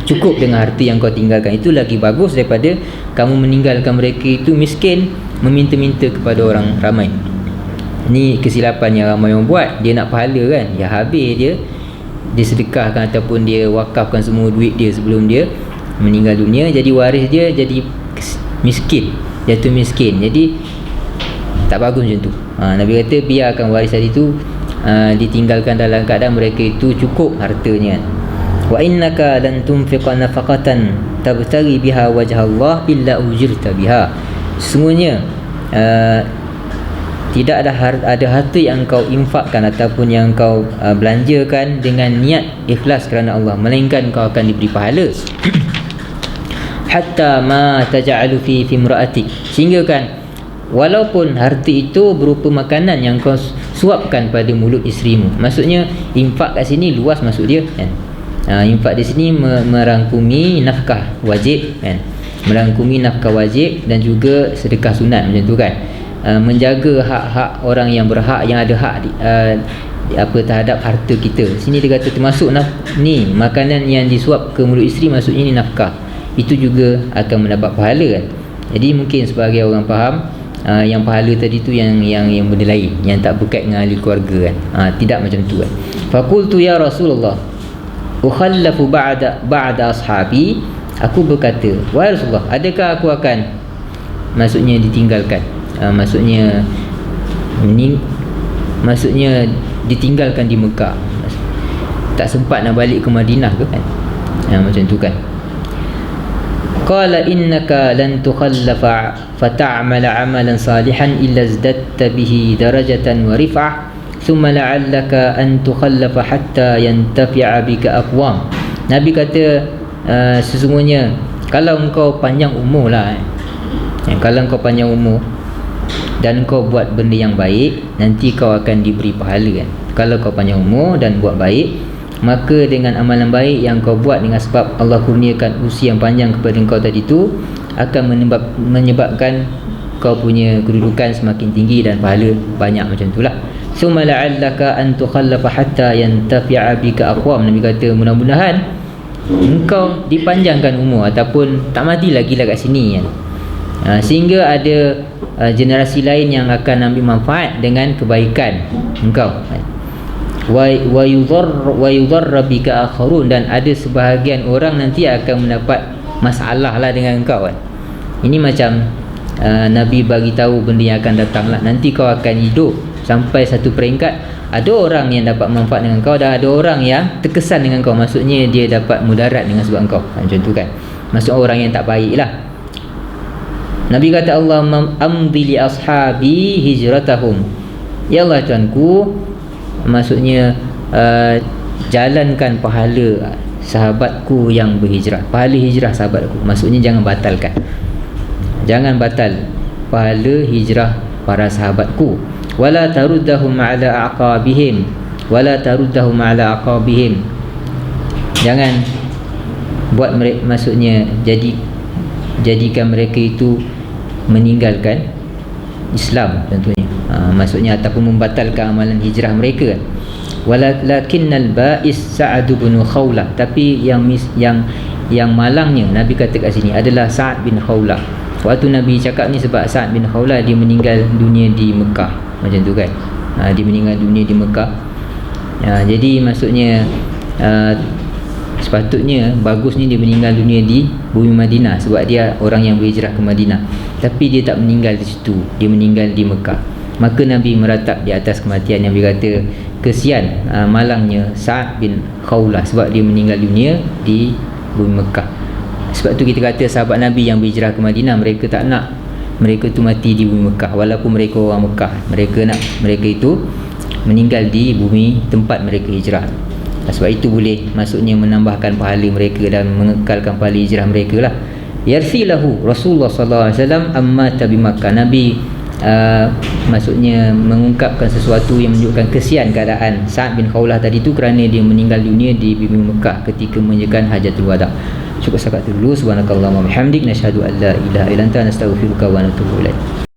Speaker 1: cukup dengan harta yang kau tinggalkan, itu lagi bagus daripada kamu meninggalkan mereka itu miskin, meminta-minta kepada orang ramai. Ni kesilapan yang ramai orang buat. Dia nak pahala kan, ya habis dia sedekahkan ataupun dia wakafkan semua duit dia sebelum dia meninggal dunia, jadi waris dia jadi miskin, jatuh miskin. Jadi tak bagus macam tu. Nabi kata biarkan waris tadi tu ditinggalkan dalam keadaan mereka itu cukup hartanya. Wa innaka lan tunfiqa nafaqatan tabtaghi biha wajha Allah illa ujirta biha. Sesungguhnya tidak ada harta yang kau infakkan ataupun yang kau belanjakan dengan niat ikhlas kerana Allah, melainkan kau akan diberi pahala. Hatta ma taj'alu fi imra'atik, sehingga kan walaupun harta itu berupa makanan yang kau suapkan pada mulut isterimu. Maksudnya infak kat sini luas maksud dia kan. Infak di sini merangkumi nafkah wajib kan. merangkumi nafkah wajib dan juga sedekah sunat, macam tu kan. Menjaga hak-hak orang yang berhak, yang ada hak terhadap harta kita. Sini dia kata termasuk ni makanan yang disuap ke mulut isteri, maksudnya ni nafkah. Itu juga akan mendapat pahala kan. Jadi mungkin sebagai orang faham yang pahala tadi tu yang benda lain, yang tak berkait dengan ahli keluarga kan. Tidak macam tu kan. Faqultu ya Rasulullah ukhallafu ba'da ashabi. Aku berkata, wahai Rasulullah, adakah aku akan maksudnya ditinggalkan, maksudnya ditinggalkan di Mekah, tak sempat nak balik ke Madinah ke kan. Macam tu kan. Qala innaka lan tukhallafa fata'mala 'amalan salihan illa izdatta bihi darajatan wa rif'ah thumma la'allaka an tukhallafa hatta yantafi'a bika aqwam. Nabi kata sesungguhnya kalau engkau panjang umur lah kalau engkau panjang umur dan kau buat benda yang baik, nanti kau akan diberi pahala kan. Kalau kau panjang umur dan buat baik, maka dengan amalan baik yang kau buat, dengan sebab Allah kurniakan usia yang panjang kepada kau tadi tu, akan menyebabkan kau punya kedudukan semakin tinggi dan pahala banyak, macam itulah. Summa la'allaka an tukhallafa hatta yantafi'a bika aqwam. Nabi kata mudah-mudahan engkau dipanjangkan umur ataupun tak mati lagi lah kat sini kan. Sehingga ada generasi lain yang akan ambil manfaat dengan kebaikan engkau. Wa yudharra bika akharun, dan ada sebahagian orang nanti akan mendapat masalah lah dengan engkau kan. Ini macam Nabi bagi tahu benda yang akan datang lah. Nanti kau akan hidup sampai satu peringkat, ada orang yang dapat manfaat dengan kau dan ada orang yang terkesan dengan kau, maksudnya dia dapat mudarat dengan sebab kau. Macam tu kan. Maksud orang yang tak baik lah. Nabi kata, Allahumma amdi li ashabi hijratahum. Ya Allah Tuanku, maksudnya jalankan pahala sahabatku yang berhijrah, pahala hijrah sahabatku, maksudnya jangan batalkan, jangan batal pahala hijrah para sahabatku. Wala taruddahum ala aqabihim, wala taruddahum ala aqabihim, jangan buat mereka, maksudnya jadikan mereka itu meninggalkan Islam tentunya, maksudnya ataupun membatalkan amalan hijrah mereka. Walakinnal ba'is Sa'ad bin Khawlah, tapi yang malangnya Nabi kata kat sini adalah Sa'ad bin Khawlah. Waktu Nabi cakap ni sebab Sa'ad bin Khawlah dia meninggal dunia di Mekah, macam tu kan. Dia meninggal dunia di Mekah. Jadi maksudnya sepatutnya bagusnya dia meninggal dunia di bumi Madinah, sebab dia orang yang berhijrah ke Madinah. Tapi dia tak meninggal di situ, dia meninggal di Mekah. Maka Nabi meratap di atas kematian. Nabi kata kesian malangnya Sa'ad bin Khawlah sebab dia meninggal dunia di bumi Mekah. Sebab tu kita kata sahabat Nabi yang berhijrah ke Madinah, mereka tak nak mereka tu mati di bumi Mekah, walaupun mereka orang Mekah. Mereka nak mereka itu meninggal di bumi tempat mereka hijrah. Sebab itu boleh maksudnya menambahkan pahala mereka dan mengekalkan pahala hijrah mereka lah. Yarsilahu Rasulullah sallallahu alaihi wasallam amma tabi Makkah. Nabi maksudnya mengungkapkan sesuatu yang menunjukkan kesian keadaan Sa'ad bin Khawlah tadi tu kerana dia meninggal dunia di bumi Mekah ketika menjalankan hajatul wada. Cukup setakat dulu. Subhanakallahumma bihamdik, nasyhadu an la ilaha illa anta, nastaghfiruka wa natubu ilaik.